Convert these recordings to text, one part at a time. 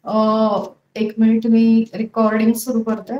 एक मिनिट, मी रेकॉर्डिंग सुरू करते.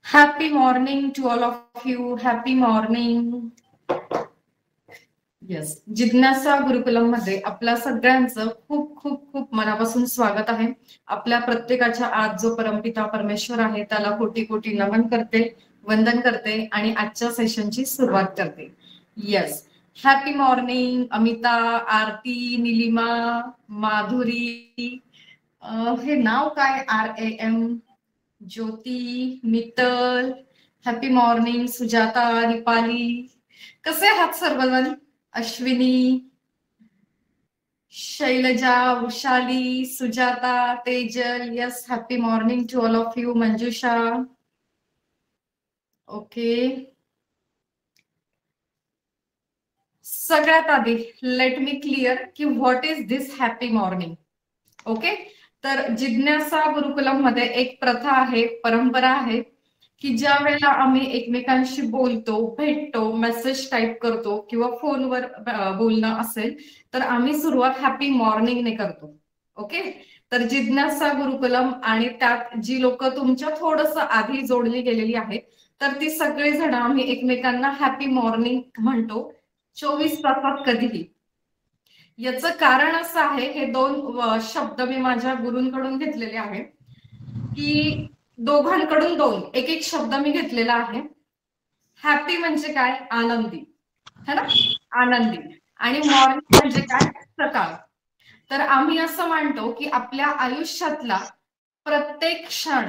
Happy morning to all of you. Happy morning. Yes, जिज्ञासा गुरुकुलम मध्ये आपल्या सगळ्यांचं खूप खूप खूप मनापासून स्वागत आहे. आपल्या प्रत्येकाच्या आज जो परमपिता परमेश्वर आहे त्याला कोटी कोटी नमन करते, वंदन करते आणि आजच्या सेशनची सुरुवात करते. Yes, happy morning Amita, Aarti, Nilima, Madhuri, हे नाव काय, RAM, Jyoti, Mittal, happy morning Sujata, Ripali, कसे आहात सर्वजण? Ashwini, Shailaja, Vrushali, Sujata, Tejal, yes, happy morning to all of you. Manjusha, okay. सगळ्यात आधी लेट मी क्लिअर की what is this happy morning. Okay, तर जिज्ञासा गुरुकुलम मध्ये एक प्रथा आहे, परंपरा आहे की ज्या वेळेला आम्ही एकमेकांशी बोलतो, भेटतो, मेसेज टाईप करतो किंवा फोनवर बोलणं असेल तर आम्ही सुरुवात हॅपी मॉर्निंगने करतो. ओके, तर जिज्ञासा गुरुकुलम आणि त्यात जी लोक तुमच्या थोडस आधी जोडली गेलेली आहेत तर ती सगळे जण आम्ही एकमेकांना हॅपी मॉर्निंग म्हणतो 24 तासात कधीही. याचं कारण असं आहे, हे दोन शब्द मी माझ्या गुरूंकडून घेतलेले आहेत की दोघांकडून दोन एक एक शब्द मी घेतलेला आहे. हॅपी म्हणजे काय, आनंदी, है ना, आनंदी. आणि मॉर्निंग म्हणजे काय, सकाळ. तर आम्ही असं मानतो की आपल्या आयुष्यातला प्रत्येक क्षण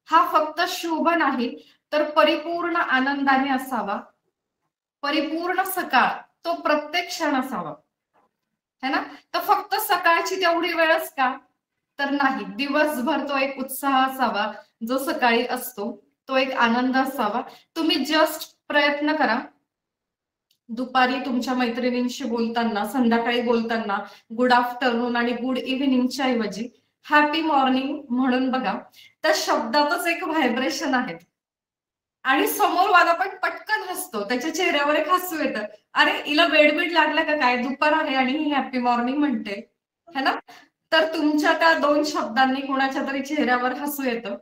हा फक्त शुभ नाही तर परिपूर्ण आनंदाने असावा, परिपूर्ण सकाळ तो प्रत्येक क्षण असावा, है ना. तर फक्त सकाळची तेवढी वेळच का, तर नाही, दिवसभर तो एक उत्साह असावा जो सकाळी असतो, तो एक आनंद असावा. तुम्ही जस्ट प्रयत्न करा, दुपारी तुमच्या मैत्रिणींशी बोलताना, संध्याकाळी बोलताना गुड आफ्टरनून आणि गुड इव्हिनिंगच्या ऐवजी हॅपी मॉर्निंग म्हणून बघा. त्या शब्दातच एक व्हायब्रेशन आहे आणि समोरवाला पण पटकन हसतो, त्याच्या चेहऱ्यावर एक हसू येतं. अरे हिला वेडबीड लागला का काय, दुपार आहे आणि ही हॅपी मॉर्निंग म्हणते, है ना. तर तुमच्या त्या दोन शब्दांनी कोणाच्या तरी चेहऱ्यावर हसू येतं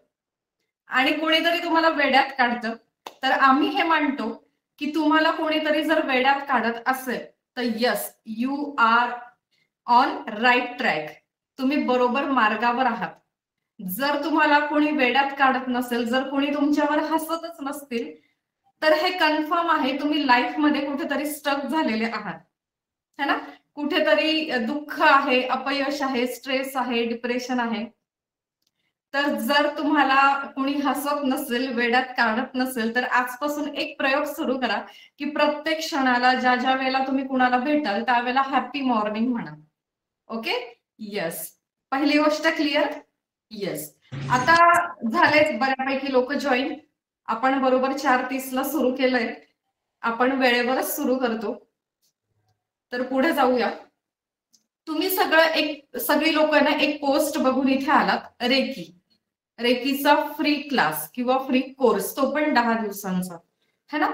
आणि कोणीतरी तुम्हाला वेड्यात काढतं. तर आम्ही हे मानतो की तुम्हाला कोणीतरी जर वेड्यात काढत असेल तर yes, you are on right track, तुम्ही बरोबर मार्गावर आहात. जर तुम्हाला कोणी वेड्यात काढत नसेल, जर कोणी तुमच्यावर हसतच नसतील तर हे कन्फर्म आहे तुम्ही लाईफ मध्ये कुठेतरी स्टक झालेले आहात, है ना. कुठेतरी दुःख आहे, अपयश आहे, स्ट्रेस आहे, डिप्रेशन आहे. तर जर तुम्हाला कोणी हसत नसेल, वेड्यात काढत नसेल तर आजपासून एक प्रयोग सुरू करा की प्रत्येक क्षणाला ज्या ज्या वेळेला तुम्ही कुणाला भेटाल त्यावेळेला हॅपी मॉर्निंग म्हणा. ओके, येस, पहिली गोष्ट क्लिअर. येस, आता झालेत बऱ्यापैकी लोक जॉईन. आपण बरोबर 4:30 ला सुरू केलंय, आपण वेळेवरच सुरू करतो. तर पुढे जाऊया. तुम्ही सगळी लोक ना एक पोस्ट बघून इथे आलात, रेकीचा फ्री क्लास किंवा फ्री कोर्स, तो पण 10 दिवसांचा, है ना.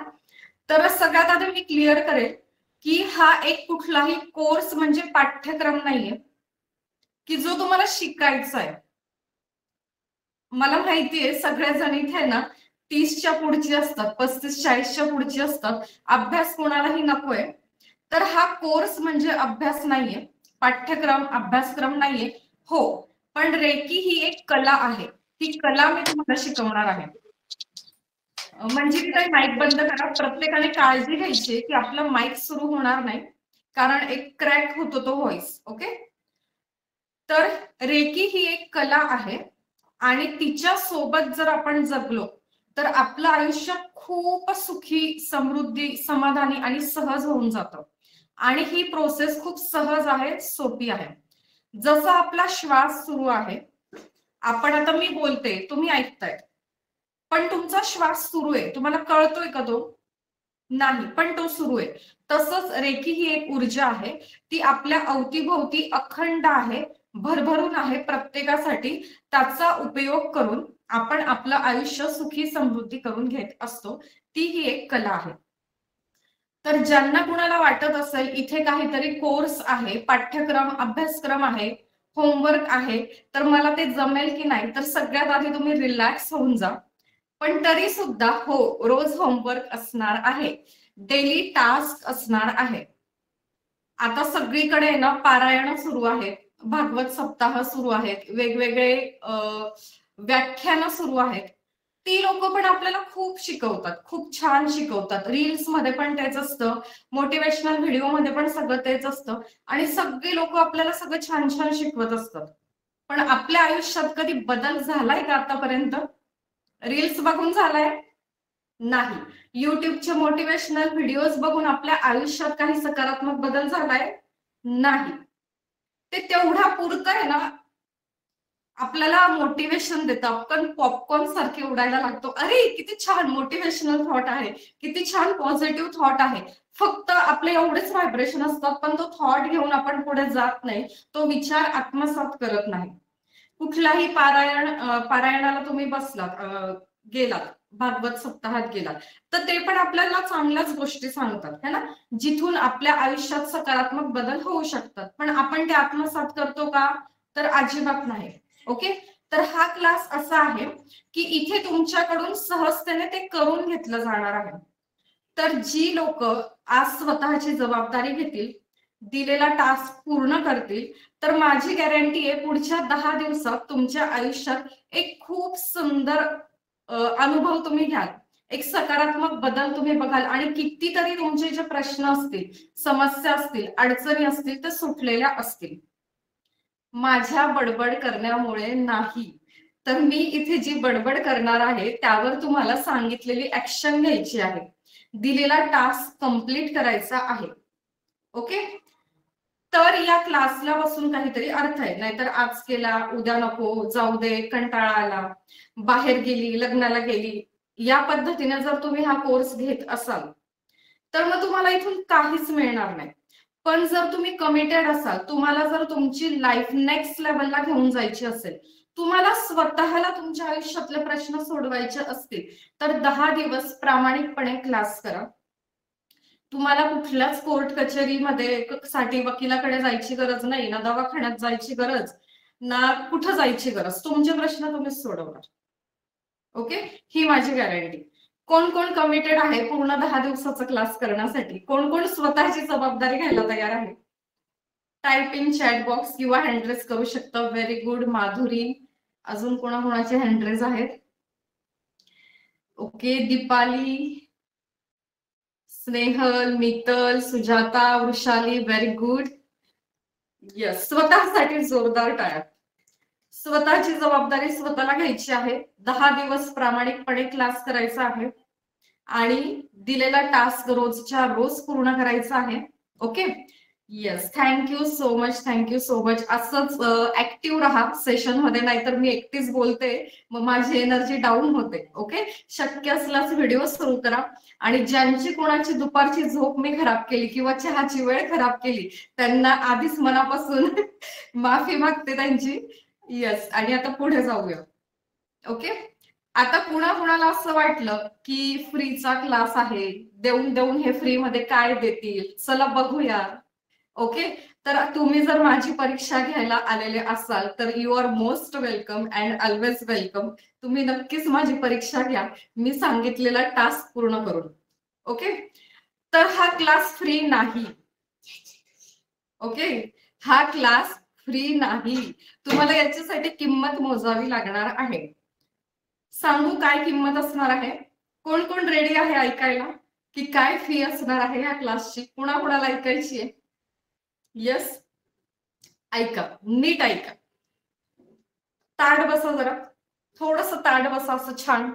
तर सगळ्यात आधी मी क्लिअर करेल की हा एक कुठलाही कोर्स म्हणजे पाठ्यक्रम नाहीये की जो तुम्हाला शिकायचा आहे. मला माहितीये सगळ्याजण इथे ना 30च्या पुढची असतात, 35-40च्या पुढची असतात, अभ्यास कोणालाही नकोय. तर हा कोर्स म्हणजे अभ्यास नाहीये, पाठ्यक्रम अभ्यासक्रम नाहीये. हो, पण रेकी ही एक कला आहे, ती कला मी तुम्हाला शिकवणार आहे. म्हणजे की काही माईक बंद करा. प्रत्येकाने काळजी घ्यायची की आपला माईक सुरू होणार नाही, कारण एक क्रॅक होतो तो व्हॉइस. ओके. तर रेकी ही एक कला आहे आणि तिच्या सोबत जर आपण जगलो तर आपलं आयुष्य खूप सुखी, समृद्धी, समाधानी आणि सहज होऊन जातं. आणि ही प्रोसेस खूप सहज आहे, सोपी आहे. जसा आपला श्वास सुरू आहे, आपण आता मी बोलते, तुम्ही ऐकताय, पण तुमचा श्वास सुरू आहे, तुम्हाला कळतोय का तो? नाही, पण तो सुरू आहे. तसंच रेकी ही एक ऊर्जा आहे, ती आपल्या अवतीभोवती अखंड आहे, भरभरून आहे प्रत्येकासाठी. त्याचा उपयोग करून आपण आपलं आयुष्य सुखी समृद्धी करून घेत असतो. ती ही एक कला आहे. तर ज्यांना कुणाला वाटत असेल इथे काहीतरी कोर्स आहे, पाठ्यक्रम, अभ्यासक्रम आहे, होमवर्क आहे, तर मला ते जमेल की नाही, तर सगळ्यात आधी तुम्ही रिलॅक्स होऊन जा. पण तरी सुद्धा हो, रोज होमवर्क असणार आहे, डेली टास्क असणार आहे. आता सगळीकडे ना पारायण सुरू आहेत, भागवत सप्ताह सुरू आहेत, वेगवेगळे व्याख्यानं सुरू आहेत. ती लोक पण आपल्याला खूप शिकवतात, खूप छान शिकवतात. रील्स मध्ये पण तेच असतं, मोटिवेशनल व्हिडिओ मध्ये पण सगळं तेच असतं आणि सगळे लोक आपल्याला सगळं छान छान शिकवत असतात. पण आपल्या आयुष्यात कधी बदल झालाय का आतापर्यंत? रील्स बघून झालाय? नाही. युट्यूबचे मोटिवेशनल व्हिडिओज बघून आपल्या आयुष्यात काही सकारात्मक बदल झालाय? नाही. ते तेवढा पुरतं आहे ना, आपल्याला मोटिवेशन देतं. आपण पॉपकॉर्न सारखे उडायला लागतो. अरे किती छान मोटिवेशनल थॉट आहे, किती छान पॉझिटिव्ह थॉट आहे. फक्त आपले एवढेच व्हायब्रेशन असतात, पण तो थॉट घेऊन आपण पुढे जात नाही, तो विचार आत्मसात करत नाही. कुठलाही पारायणाला तुम्ही बसलात, गेलात, भागवत सप्ताहात गेलात, तर ते पण आपल्याला चांगल्याच गोष्टी सांगतात, है ना, जिथून आपल्या आयुष्यात सकारात्मक बदल होऊ शकतात. पण आपण ते आत्मसात करतो का? तर अजिबात नाही. ओके. तर हा क्लास असा आहे की इथे तुमच्याकडून सहजतेने ते करून घेतलं जाणार आहे. तर जी लोक आज स्वतःची जबाबदारी घेतील, दिलेला टास्क पूर्ण करतील, तर माझी गॅरंटी आहे पुढच्या 10 दिवसात तुमच्या आयुष्यात एक खूप सुंदर अनुभव तुम्ही घ्याल. एक सकारात्मक बदल तुम्ही बघाल आणि कितीतरी तुमचे जे प्रश्न असतील, समस्या असतील, अडचणी असतील, ते सुटलेल्या असतील. माझ्या बडबड करण्यामुळे नाही, तर मी इथे जी बडबड करणार आहे त्यावर तुम्हाला सांगितलेली ऍक्शन घ्यायची आहे, दिलेला टास्क कंप्लीट करायचा आहे. ओके. तर या क्लासला बसून काहीतरी अर्थ आहे, नाहीतर आज केला उद्या नको, जाऊ दे, कंटाळा आला, बाहेर गेली, लग्नाला गेली, या पद्धतीने जर तुम्ही हा कोर्स घेत असाल तर मग तुम्हाला इथून काहीच मिळणार नाही. पण जर तुम्ही कमिटेड असाल, तुम्हाला जर तुमची लाईफ नेक्स्ट लेवलला घेऊन जायची असेल, तुम्हाला स्वतःला तुमच्या आयुष्यातले प्रश्न सोडवायचे असतील, तर 10 दिवस प्रामाणिकपणे क्लास करा. तुम्हाला कुठल्याच कोर्ट कचेरीमध्ये साठी वकिलाकडे जायची गरज नाही, ना दवाखान्यात जायची गरज, ना कुठं जायची गरज. तुमचे प्रश्न तुम्हीच सोडवणार. ओके. ही माझी गॅरंटी. कोण कोण कमिटेड आहे पूर्ण 10 दिवसाचा क्लास करण्यासाठी? कोण कोण स्वतःची जबाबदारी घ्यायला तयार आहे? टाइप इन चॅट बॉक्स किंवा हँडरेस करू शकता. Very good. माधुरी, अजून कोणाकोणाचे हँडरेस आहेत? Okay. Deepali, Snehal, Mittal, Sujata, Vrushali, very good. Yes. स्वतःसाठी जोरदार टाळ्या. स्वतःची जबाबदारी स्वतःला घ्यायची आहे. 10 दिवस प्रामाणिकपणे क्लास करायचा आहे आणि दिलेला टास्क रोजच्या रोज पूर्ण करायचा आहे. Okay. Yes. Thank you so much, thank you so much. असंच ऍक्टिव्ह राहा सेशन मध्ये, नाहीतर मी एकटीच बोलते, मग माझी एनर्जी डाऊन होते. ओके. शक्य असल्यास व्हिडिओ सुरू करा. आणि ज्यांची कोणाची दुपारची झोप मी खराब केली किंवा चहाची वेळ खराब केली, त्यांना आधीच मनापासून माफी मागते त्यांची. येस. आणि आता पुढे जाऊया. ओके. आता कुणाला असं वाटलं की फ्रीचा क्लास आहे, देऊन देऊन हे फ्री मध्ये काय देतील, चला बघूया. ओके. तर तुम्ही जर माझी परीक्षा घ्यायला आलेले असाल तर you are most welcome and always welcome. तुम्ही नक्कीच माझी परीक्षा घ्या, मी सांगितलेला टास्क पूर्ण करून. ओके. तर हा क्लास फ्री नाही. ओके. हा क्लास फ्री नाही. तुम्हाला याच्यासाठी किंमत मोजावी लागणार आहे. सांगू काय किंमत असणार आहे? कोण कोण रेडी आहे ऐकायला की काय फी असणार आहे या क्लासची? कुणाला ऐकायची आहे? येस, ऐका, नीट ऐका. ताट बसा जरा, थोडस ताट बसा असं छान.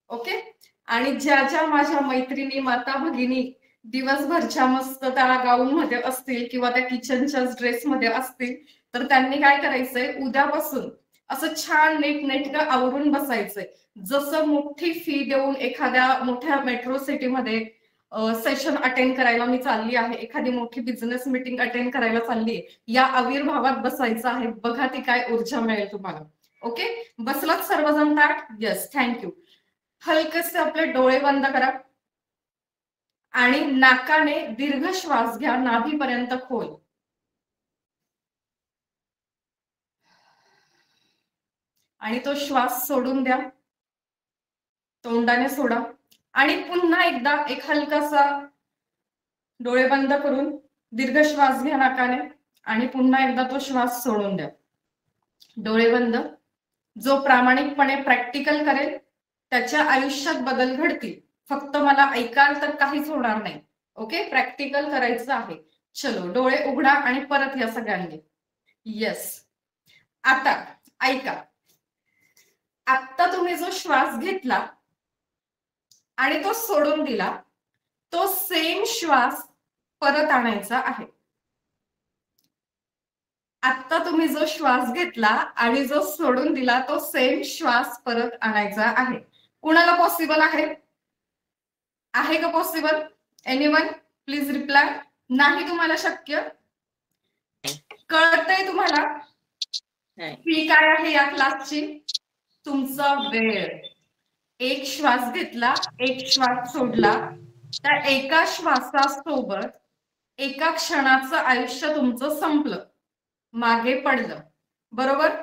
ओके. आणि ज्या ज्या माझ्या मैत्रिणी, माता भगिनी दिवसभरच्या मस्त त्या गाऊन मध्ये असतील किंवा त्या किचनच्या ड्रेस मध्ये असतील, तर त्यांनी काय करायचंय, उद्यापासून असं छान नीटनेटकं आवरून बसायचंय. जसं मोठी फी देऊन एखाद्या मोठ्या मेट्रो सिटीमध्ये सेशन अटेंड करायला मी चालली आहे, एखादी मोठी बिझनेस मीटिंग अटेंड करायला चालली आहे, या आविर्भावात बसायचं आहे. बघा ती काय ऊर्जा मिळेल तुम्हाला. ओके, बसलात सर्वजण ताट? Yes, thank you. हलकेसे आपले डोळे बंद करा आणि नाकाने दीर्घ श्वास घ्या, नाभीपर्यंत खोल. आणि तो श्वास सोडून द्या, तोंडाने सोडा. आणि पुन्हा एकदा एक हलकासा डोळे बंद करून दीर्घ श्वास घ्या नाकाने आणि पुन्हा एकदा तो श्वास सोडून द्या, डोळे बंद. जो प्रामाणिकपणे प्रॅक्टिकल करेल त्याच्या आयुष्यात बदल घडतील. फक्त मला ऐकाल तर काहीच होणार नाही. ओके, प्रॅक्टिकल करायचं आहे. चलो, डोळे उघडा आणि परत या सगळ्यांनी. येस, आता ऐका. आता तुम्ही जो श्वास घेतला आणि तो सोडून दिला, तो सेम श्वास परत आणायचा आहे. आता तुम्ही जो श्वास घेतला आणि जो सोडून दिला, तो सेम श्वास परत आणायचा आहे. कुणाला पॉसिबल आहे? आहे का पॉसिबल? Anyone please reply. नाही तुम्हाला शक्य? कळतंय तुम्हाला फी काय आहे या क्लासची? तुमचा वेळ. एक श्वास घेतला, एक श्वास सोडला, त्या एका श्वासासोबत एका क्षणाचं आयुष्य तुमचं संपलं, मागे पडलं. बरोबर?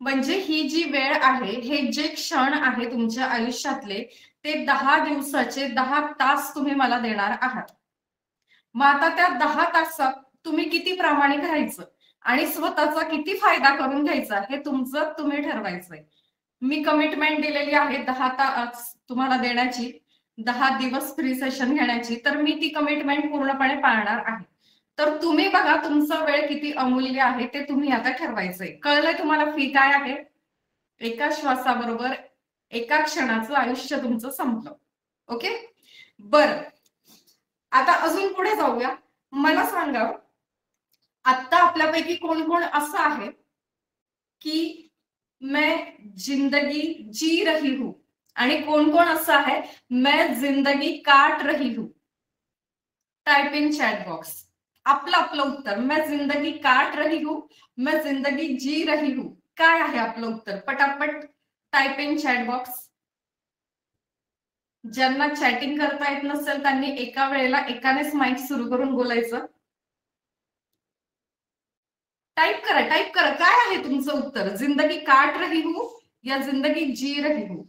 म्हणजे ही जी वेळ आहे, हे जे क्षण आहे तुमच्या आयुष्यातले, ते 10 दिवसाचे 10 तास तुम्ही मला देणार आहात. मग आता त्या 10 तासात तुम्ही किती प्रामाणिक राहायचं आणि स्वतःचा किती फायदा करून घ्यायचा हे तुमचं तुम्ही ठरवायचंय. मी कमिटमेंट दिलेली आहे 10 तास तुम्हाला देण्याची, 10 दिवस फ्री सेशन घेण्याची. तर मी ती कमिटमेंट पूर्णपणे पाळणार आहे. तर तुम्ही बघा तुमचा वेळ किती अमूल्य आहे ते तुम्ही आता ठरवायचंय. कळलंय तुम्हाला फी काय आहे? एका श्वासाबरोबर एका क्षणाचं आयुष्य तुमचं संपलं. ओके, बरं. आता अजून पुढे जाऊया. मला सांगा, आता आपल्यापैकी कोण कोण असं आहे की मैं जिंदगी जी रही हूं आणि कोण कोण असं आहे मैं जिंदगी काट रही हूं? टाइप इन चैट बॉक्स आपलं आपलं उत्तर. मैं जिंदगी काट रही हूं, मैं जिंदगी जी रही हूं. काय आहे आपलं उत्तर? पटापट टाइप इन चैट बॉक्स. ज्यांना चॅटिंग करता येत नसेल त्यांनी एका वेळेला एकानेच माईक सुरू करून बोलायचं. टाइप करा, टाइप करा. काय आहे तुमचं उत्तर? जिंदगी काट रही हूं या जिंदगी जी रही हूं?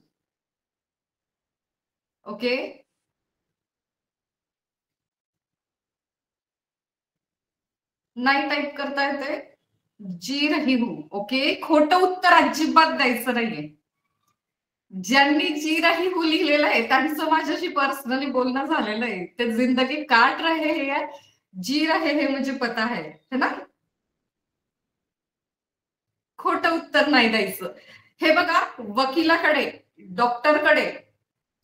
ओके, नाही टाइप करता येते. जी रही हूं. ओके, खोटं उत्तर अजिबात द्यायचं नाहीये. ज्यांनी जी रही हूं लिहिलेलं आहे त्यांचं माझ्याशी पर्सनली बोलणं झालेलं आहे. ते जिंदगी काट रहे हैं, जी रहे हैं मुझे पता है ना? खोटं उत्तर नाही द्यायचं. हे बघा, वकिलाकडे, डॉक्टरकडे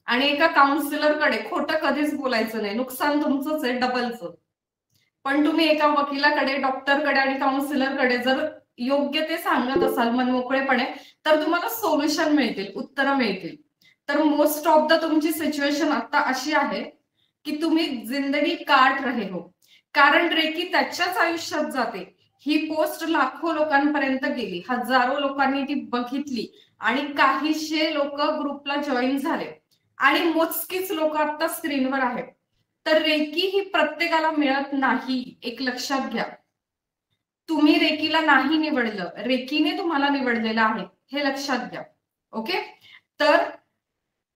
आणि एका काउन्सिलरकडे खोटं कधीच बोलायचं नाही. नुकसान तुमचंच आहे, डबलचं. पण तुम्ही एका वकिलाकडे, डॉक्टरकडे आणि काउन्सिलरकडे जर योग्य ते सांगत असाल मनमोकळेपणे, तर तुम्हाला सोल्युशन मिळतील, उत्तरं मिळतील. तर मोस्ट ऑफ द तुमची सिच्युएशन आता अशी आहे की तुम्ही जिंदगी काट रहे हो. कारण रेकी त्याच्याच आयुष्यात जाते. ही पोस्ट लाखो लोकांपर्यंत गेली, हजारो लोकांनी ती बघितली आणि काहीशे लोक ग्रुपला जॉईन झाले आणि मोजकीच लोक आता स्क्रीनवर आहेत. तर रेकी ही प्रत्येकाला मिळत नाही, एक लक्षात घ्या. तुम्ही रेकीला नाही निवडलं, रेकीने तुम्हाला निवडलेलं आहे, हे लक्षात घ्या. ओके, तर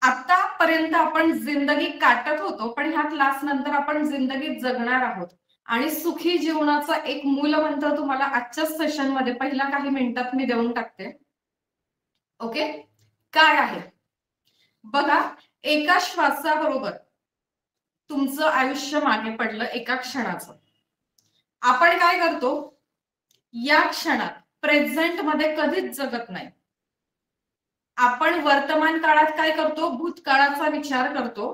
आतापर्यंत आपण जिंदगी काटत होतो, पण ह्या क्लास नंतर आपण जिंदगी जगणार आहोत. आणि सुखी जीवनाचा एक मूलमंत्र तुम्हाला आजच्या सेशन मध्ये पहिल्या काही मिनिटात मी देऊन टाकते. ओके, काय आहे? बघा, एका श्वासाबरोबर तुमचं आयुष्य मागे पडलं एका क्षणाचं. आपण काय करतो, या क्षणात प्रेझेंट मध्ये कधीच जगत नाही. आपण वर्तमान काळात काय करतो, भूतकाळाचा विचार करतो,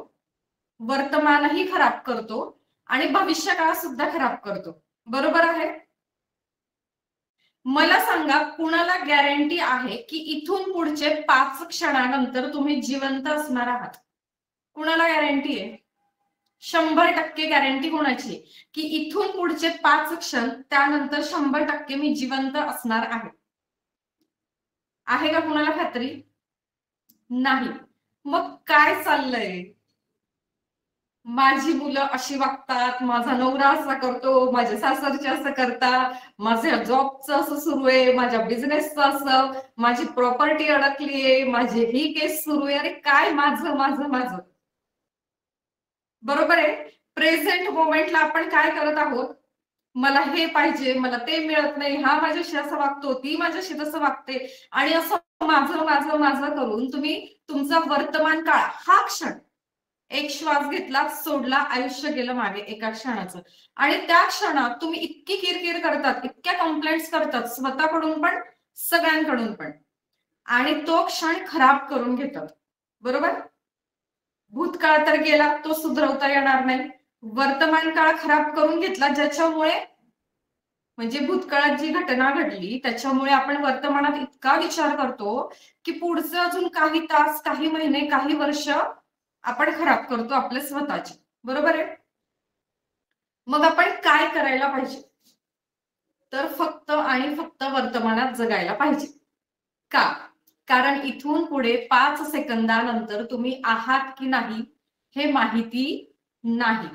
वर्तमानही खराब करतो आणि भविष्यकाळ सुद्धा खराब करतो. बरोबर आहे? मला सांगा, कुणाला गॅरंटी आहे की इथून पुढचे 5 क्षणानंतर तुम्ही जिवंत असणार आहात? कुणाला गॅरंटी आहे? 100% गॅरंटी कोणाची की इथून पुढचे 5 क्षण त्यानंतर 100% मी जिवंत असणार आहे? आहे का कुणाला खात्री? नाही. मग काय चाललंय? माझी मुलं अशी वागतात, माझा नवरा असा करतो, माझे सासरचे असं करतात, माझ्या जॉबचं असं सुरू आहे, माझ्या बिझनेसचं असं, माझी प्रॉपर्टी अडकलीये, माझी ही केस सुरू आहे. अरे काय माझं माझं माझं. बरोबर आहे? प्रेझेंट मोमेंटला आपण काय करत आहोत, मला हे पाहिजे, मला ते मिळत नाही, हा माझ्याशी असं वागतो, ती माझ्याशी तसं वागते, आणि असं माझं माझं माझं करून तुम्ही तुमचा वर्तमान काळ, हा क्षण, एक श्वास घेतला, सोडला, आयुष्य गेलं मागे एका क्षणाचं. आणि त्या क्षणात तुम्ही इतकी किरकिर करतात, इतक्या कंप्लेंट्स करतात, स्वतःकडून पण सगळ्यांकडून पण, आणि तो क्षण खराब करून घेतात. बरोबर? भूतकाळ तर गेला, तो सुधरवता येणार नाही. वर्तमान काळ खराब करून घेतला, ज्याच्यामुळे म्हणजे भूतकाळात जी घटना घडली त्याच्यामुळे आपण वर्तमानात इतका विचार करतो की पुढचं अजून काही तास, काही महिने, काही वर्ष आपण खराब करतो आपले स्वतःचे. बरोबर आहे? मग आपण काय करायला पाहिजे? तर फक्त आणि फक्त वर्तमानात जगायला पाहिजे. का? कारण इथून पुढे 5 सेकंदानंतर तुम्ही आहात की नाही हे माहिती नाही.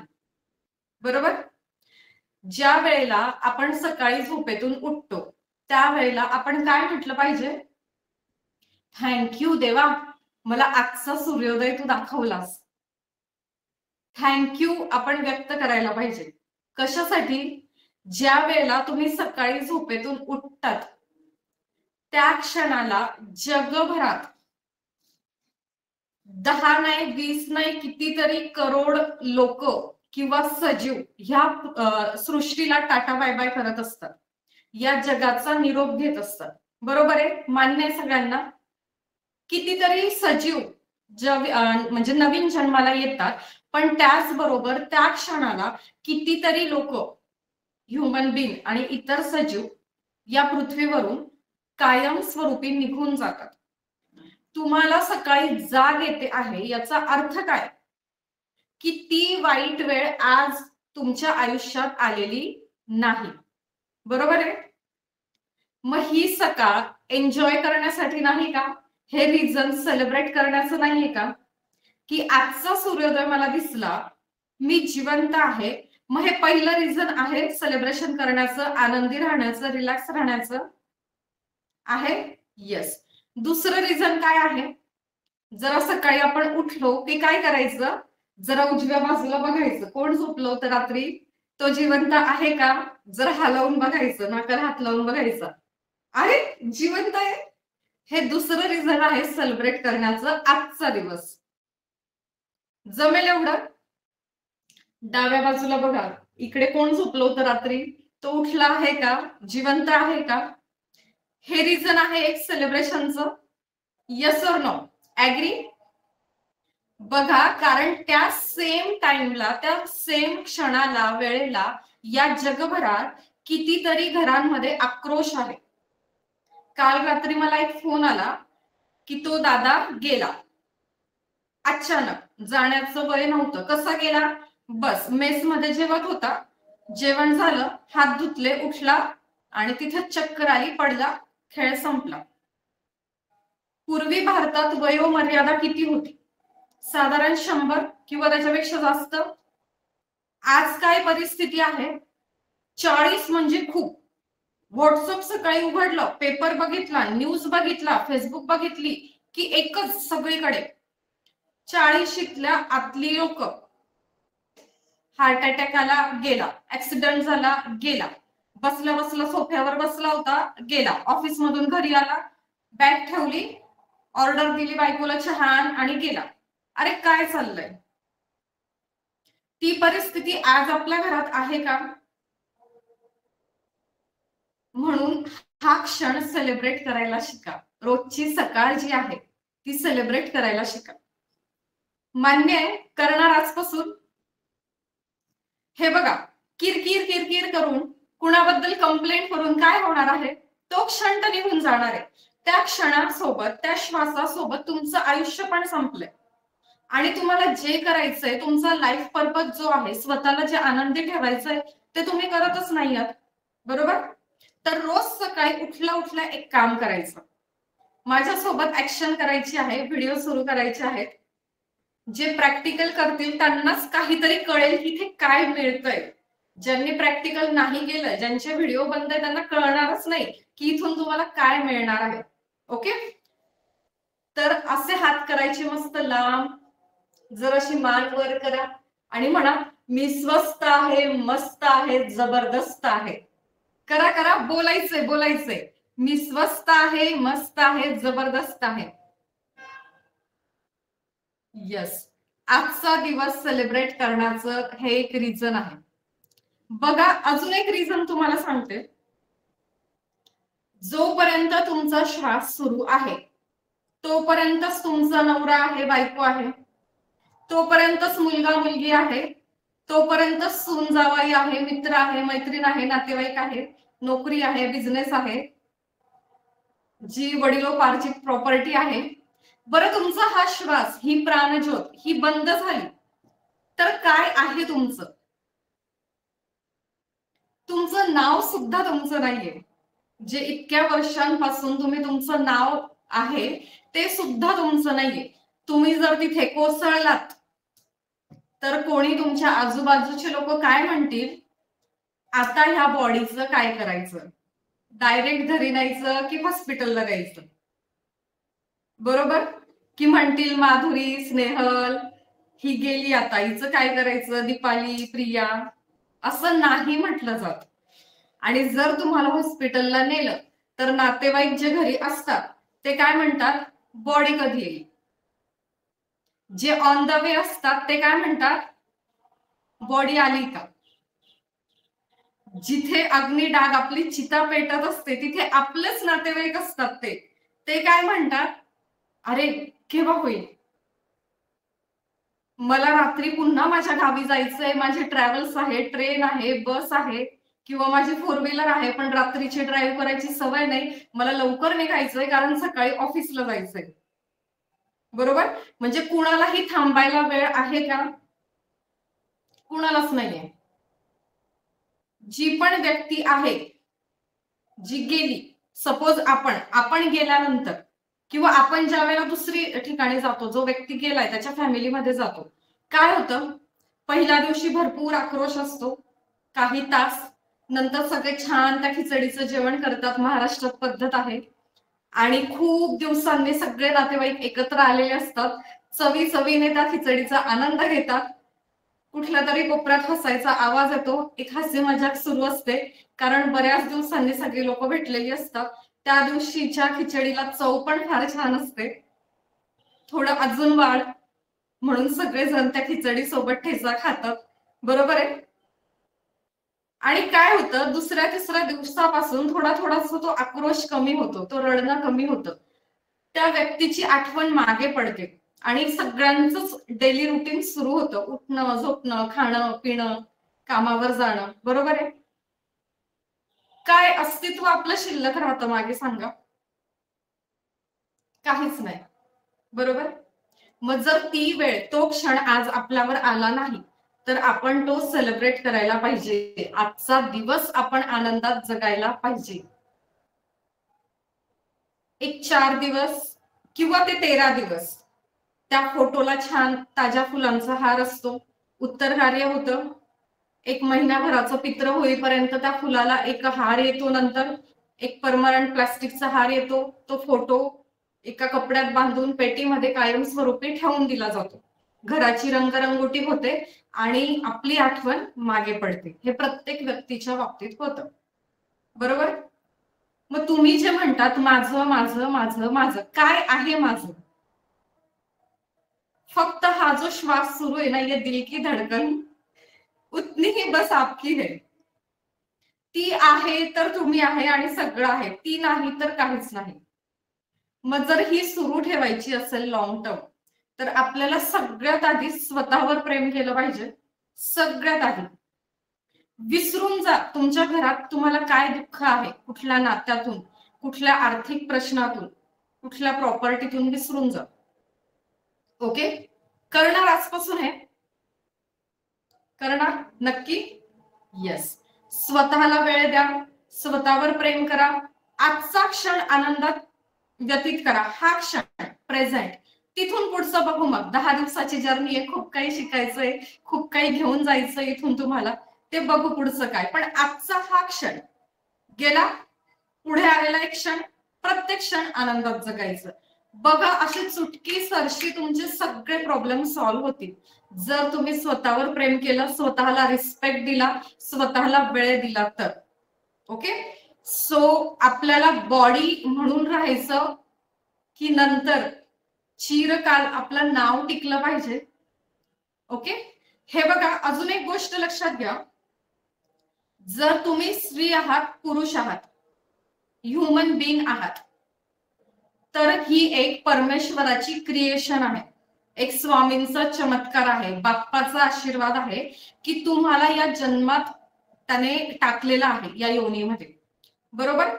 बरोबर? ज्या वेळेला आपण सकाळी झोपेतून उठतो त्यावेळेला आपण काय म्हटलं पाहिजे? थँक्यू देवा, मला आजचा सूर्योदय तू दाखवलास. थँक्यू आपण व्यक्त करायला पाहिजे. कशासाठी? ज्या वेळेला तुम्ही सकाळी झोपेतून उठतात त्या क्षणाला जगभरात 10 नाही, 20 नाही, कितीतरी करोड लोक किंवा सजीव ह्या सृष्टीला टाटा बाय बाय करत असतात, या जगाचा निरोप घेत असतात. बरोबर आहे? मान्य आहे सगळ्यांना? कितीतरी सजीव म्हणजे नवीन जन्माला येतात, पण त्याचबरोबर त्या क्षणाला कितीतरी लोक, ह्युमन बीइंग आणि इतर सजीव या पृथ्वीवरून कायमस्वरूपी निघून जातात. तुम्हाला सकाळी जाग येते आहे याचा अर्थ काय? की ती वाईट वेळ आज तुमच्या आयुष्यात आलेली नाही. बरोबर आहे? मग ही सकाळ एन्जॉय करण्यासाठी नाही का? हे रिझन सेलिब्रेट करण्याचं नाहीये का? की आजचा सूर्योदय मला दिसला, मी जिवंत आहे. मग हे पहिलं रिझन आहे सेलिब्रेशन करण्याचं, आनंदी राहण्याचं, रिलॅक्स राहण्याचं आहे. येस. दुसरं रिझन काय आहे? जरा सकाळी आपण उठलो की काय करायचं? जरा उजव्या बाजूला बघायचं, कोण झोपलं होतं रात्री, तो जिवंत आहे का? जरा हलवून बघायचं, नाकाला हात लावून बघायचं, आहे जिवंत आहे. हे दुसरं रिझन आहे सेलिब्रेट करण्याचं आजचा दिवस. जमेल एवढं? डाव्या बाजूला बघा, इकडे कोण झोपलं होतं रात्री, तो उठला आहे का? जिवंत आहे का? हे रिझन आहे एक सेलिब्रेशनचं. Yes or no? ऍग्री? बघा, कारण त्या सेम टाइमला, त्या सेम क्षणाला, वेळेला या जगभरात कितीतरी घरांमध्ये आक्रोश आहे. काल रात्री मला एक फोन आला की तो दादा गेला अचानक, जाण्याचं वय नव्हतं. कसा गेला? बस मेस मध्ये जेवत होता, जेवण झालं, हात धुतले, उठला आणि तिथे चक्कर आली, पडला, खेळ संपला. पूर्वी भारतात वयोमर्यादा किती होती? साधारण 100 किंवा त्याच्यापेक्षा जास्त. आज काय परिस्थिती आहे? 40 म्हणजे खूप. व्हॉट्सअप सकाळी उघडलं, पेपर बघितला, न्यूज बघितला, फेसबुक बघितली की एकच सगळीकडे 40शीतल्या आतली लोक, हार्ट अटॅक आला, गेला, ऍक्सिडेंट झाला, गेला, बसला सोफ्यावर बसला होता, गेला, ऑफिस मधून घरी आला, बॅग ठेवली, ऑर्डर दिली बायकोला चहा आणि गेला. अरे काय चाललंय? ती परिस्थिती आज आपल्या घरात आहे का? म्हणून हा क्षण सेलिब्रेट करायला शिका. रोजची सकाळ जी आहे ती सेलिब्रेट करायला शिका. मान्य आहे? करणार आजपासून? हे बघा, किरकिर किरकिर करून कुणाबद्दल कंप्लेंट करून काय होणार आहे? तो क्षण तर निघून जाणार आहे. त्या क्षणासोबत, त्या श्वासासोबत तुमचं आयुष्य पण संपलंय. आणि तुम्हाला जे करायचंय, तुमचा लाईफ पर्पज जो आहे, स्वतःला जे आनंदी ठेवायचंय ते तुम्ही करतच नाही आहात. बरोबर? तर रोज सकाळी उठल्या उठल्या एक काम करायचं. माझ्यासोबत ऍक्शन करायची आहे, व्हिडिओ सुरू करायचे आहेत. जे प्रॅक्टिकल करतील त्यांनाच काहीतरी कळेल की इथे काय मिळतंय. ज्यांनी प्रॅक्टिकल नाही केलं, ज्यांचे व्हिडिओ बंद आहे, त्यांना कळणारच नाही की इथून तुम्हाला काय मिळणार आहे. ओके? तर असे हात करायचे मस्त लांब, जराशी मान वर करा आणि म्हणा, मी स्वस्त आहे, मस्त आहे, जबरदस्त आहे. करा करा, बोलायचंय बोलायचंय. मी स्वस्त आहे, मस्त आहे, जबरदस्त आहे. यस, आजचा दिवस सेलिब्रेट करण्याचं हे एक रिझन आहे. बघा, अजून एक रिझन तुम्हाला सांगते. जोपर्यंत तुमचा श्वास सुरू आहे तोपर्यंतच तुमचा नवरा आहे, बायको आहे, तोपर्यंतच मुलगा मुलगी आहे, तोपर्यंतच सून जावाई आहे, मित्र आहे, मैत्रीण आहे, नातेवाईक आहे, नोकरी आहे, बिझनेस आहे, जी वडिलोपार्जित प्रॉपर्टी आहे. बरं, तुमचा हा श्वास, ही प्राणज्योत ही बंद झाली तर काय आहे तुमचं? तुमचं नाव सुद्धा तुमचं नाहीये. जे इतक्या वर्षांपासून तुम्ही तुमचं नाव आहे ते सुद्धा तुमचं नाहीये. तुम्ही जर तिथे कोसळलात तर कोणी, तुमच्या आजूबाजूचे लोक काय म्हणतील? आता ह्या बॉडीचं काय करायचं? डायरेक्ट घरी न्यायचं की हॉस्पिटलला द्यायचं? बरोबर? की म्हणतील माधुरी, स्नेहल ही गेली, आता हिचं काय करायचं? दीपाली, प्रिया, असं नाही म्हटलं जात. आणि जर तुम्हाला हॉस्पिटलला नेलं तर नातेवाईक जे घरी असतात ते काय म्हणतात? बॉडी कधी येईल? जे ऑन द वे असतात ते काय म्हणतात? बॉडी आली का? जिथे अग्निडाग आपली चिता पेटत असते तिथे आपलेच नातेवाईक असतात, ते काय म्हणतात? अरे केव्हा होईल? मला रात्री पुन्हा माझ्या गावी जायचंय, माझे ट्रॅव्हल्स आहे, ट्रेन आहे, बस आहे किंवा माझी फोर व्हीलर आहे, पण रात्रीची ड्राईव्ह करायची सवय नाही, मला लवकर निघायचंय कारण सकाळी ऑफिसला जायचंय. बरोबर? म्हणजे कुणालाही थांबायला वेळ आहे का? कुणालाच नाहीये. जी पण व्यक्ती आहे जी गेली, सपोज आपण गेल्यानंतर किंवा आपण ज्या वेळेला दुसरी ठिकाणी जातो, जो व्यक्ती गेलाय त्याच्या फॅमिलीमध्ये जातो, काय होतं? पहिल्या दिवशी भरपूर आक्रोश असतो, काही तास नंतर सगळे छान त्या खिचडीचं जेवण करतात, महाराष्ट्रात पद्धत आहे. आणि खूप दिवसांनी सगळे नातेवाईक एकत्र आलेले असतात, चवी चवीने त्या खिचडीचा आनंद घेतात. कुठल्या तरी कोपऱ्यात हसायचा आवाज येतो, एक हास्य मजाक सुरू असते, कारण बऱ्याच दिवसांनी सगळी लोक भेटलेली असतात. त्या दिवशीच्या खिचडीला चव पण फार छान असते, थोडं अजून वाढ म्हणून सगळेजण त्या खिचडी सोबत ठेचा खातात. बरोबर आहे? आणि काय होतं, दुसऱ्या तिसऱ्या दिवसापासून थोडा थोडासा तो आक्रोश कमी होतो, तो रडणं कमी होतं, त्या व्यक्तीची आठवण मागे पडते आणि सगळ्यांचंच डेली रुटीन सुरू होतं, उठणं, झोपणं, खाणं, पिणं, कामावर जाणं. बरोबर आहे? काय अस्तित्व आपलं शिल्लक राहतं मागे, सांगा? काहीच नाही. बरोबर? मग जर ती वेळ, तो क्षण आज आपल्यावर आला नाही तर आपण तो सेलिब्रेट करायला पाहिजे. आजचा दिवस आपण आनंदात जगायला पाहिजे. एक 4 दिवस किंवा ते 13 दिवस त्या फोटोला छान ताज्या फुलांचा हार असतो, उत्तर कार्य होतं. एक महिनाभराचं पित्र होईपर्यंत त्या फुलाला एक हार येतो, नंतर एक परमनंट प्लास्टिकचा हार येतो. तो फोटो एका कपड्यात बांधून पेटीमध्ये कायमस्वरूपी ठेवून दिला जातो. घराची रंगरंगोटी होते आणि आपली आठवण मागे पडते. हे प्रत्येक व्यक्तीच्या बाबतीत होतं. बरोबर? मग तुम्ही जे म्हणतात माझं माझं माझं माझं, काय आहे माझं? फक्त हा जो श्वास सुरू आहे ना, ये दिल की धडकन उतनी ही बस आपकी है. ती आहे तर तुम्ही आहे आणि सगळं आहे, ती नाही तर काहीच नाही. मग जर ही सुरू ठेवायची असेल लॉंग टर्म, तर आपल्याला सगळ्यात आधी स्वतःवर प्रेम केलं पाहिजे. सगळ्यात आधी विसरून जा तुमच्या घरात तुम्हाला काय दुःख आहे, कुठल्या नात्यातून, कुठल्या आर्थिक प्रश्नातून, कुठल्या प्रॉपर्टीतून, विसरून जा. ओके, करणार आजपासून आहे? करणार नक्की? येस. स्वतःला वेळ द्या, स्वतःवर प्रेम करा, आजचा क्षण आनंदात व्यतीत करा. हा क्षण प्रेझेंट. तिथून पुढचं बघू. मग 10 दिवसाची जर्नी आहे, खूप काही शिकायचंय, खूप काही घेऊन जायचं इथून तुम्हाला, ते बघू पुढचं काय. पण आजचा हा क्षण गेला, पुढे आलेला एक क्षण, प्रत्येक क्षण आनंदात जगायचं. बघा, अशी चुटकी सरशी तुमचे सगळे प्रॉब्लेम सॉल्व्ह होतील जर तुम्ही स्वतःवर प्रेम केलं, स्वतःला रिस्पेक्ट दिला, स्वतःला वेळ दिला तर. ओके, सो आपल्याला बॉडी म्हणून राहायचं की नंतर चिरकाल आपलं नाव टिकलं पाहिजे. ओके, हे बघा, अजून एक गोष्ट लक्षात घ्या. जर तुम्ही स्त्री आहात, पुरुष आहात, ह्युमन बीइंग आहात, तर ही एक परमेश्वराची क्रिएशन आहे, एक स्वामींचा चमत्कार आहे, बाप्पाचा आशीर्वाद आहे की तुम्हाला या जन्मात त्याने टाकलेला आहे, या योनीमध्ये. बरोबर?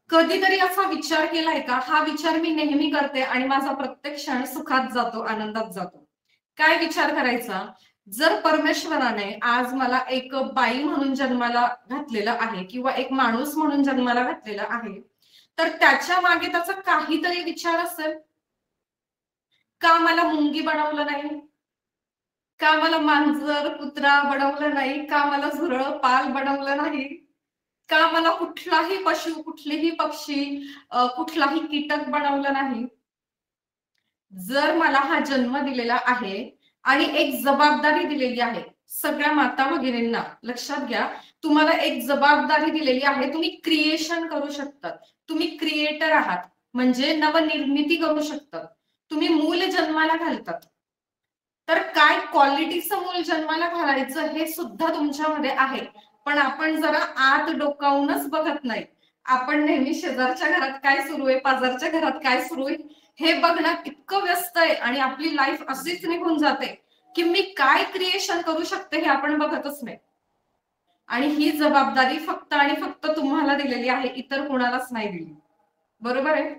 कधीतरी असा विचार केलाय का? हा विचार मी नेहमी करते आणि माझा प्रत्येक क्षण सुखात जातो, आनंदात जातो. काय विचार करायचा? जर परमेश्वराने आज मला एक बाई म्हणून जन्माला घातलेलं आहे किंवा एक माणूस म्हणून जन्माला घातलेला आहे, तर त्याच्या मागे त्याचा काहीतरी विचार असेल. का मला मुंगी बनवलं नाही? का मला मांजर कुत्रा बनवलं नाही? का मला झुरळ पाल बनवलं नाही? का मला कुठलाही पशु, कुठलेही पक्षी, कुठलाही कीटक बनवलं नाही? जर मला हा जन्म दिलेला आहे आणि एक जबाबदारी दिलेली आहे, सगळ्या माता भगिनींना लक्षात घ्या, तुम्हाला एक जबाबदारी दिलेली आहे. तुम्ही क्रिएशन करू शकतात, तुम्ही क्रिएटर आहात, म्हणजे नवनिर्मिती करू शकतात. तुम्ही मूल जन्माला घालतात, तर काय क्वालिटीचं मूल जन्माला घालायचं हे सुद्धा तुमच्यामध्ये आहे. पण आपण जरा आत डोकावूनच बघत नाही. आपण नेहमी शेजारच्या घरात काय सुरू आहे, पाजारच्या घरात काय सुरू आहे हे बघण्यात इतकं व्यस्त आहे आणि आपली लाईफ अशीच निघून जाते की मी काय क्रिएशन करू शकते हे आपण बघतच नाही. आणि ही जबाबदारी फक्त आणि फक्त तुम्हाला दिलेली आहे, इतर कोणालाच नाही दिली. बरोबर आहे?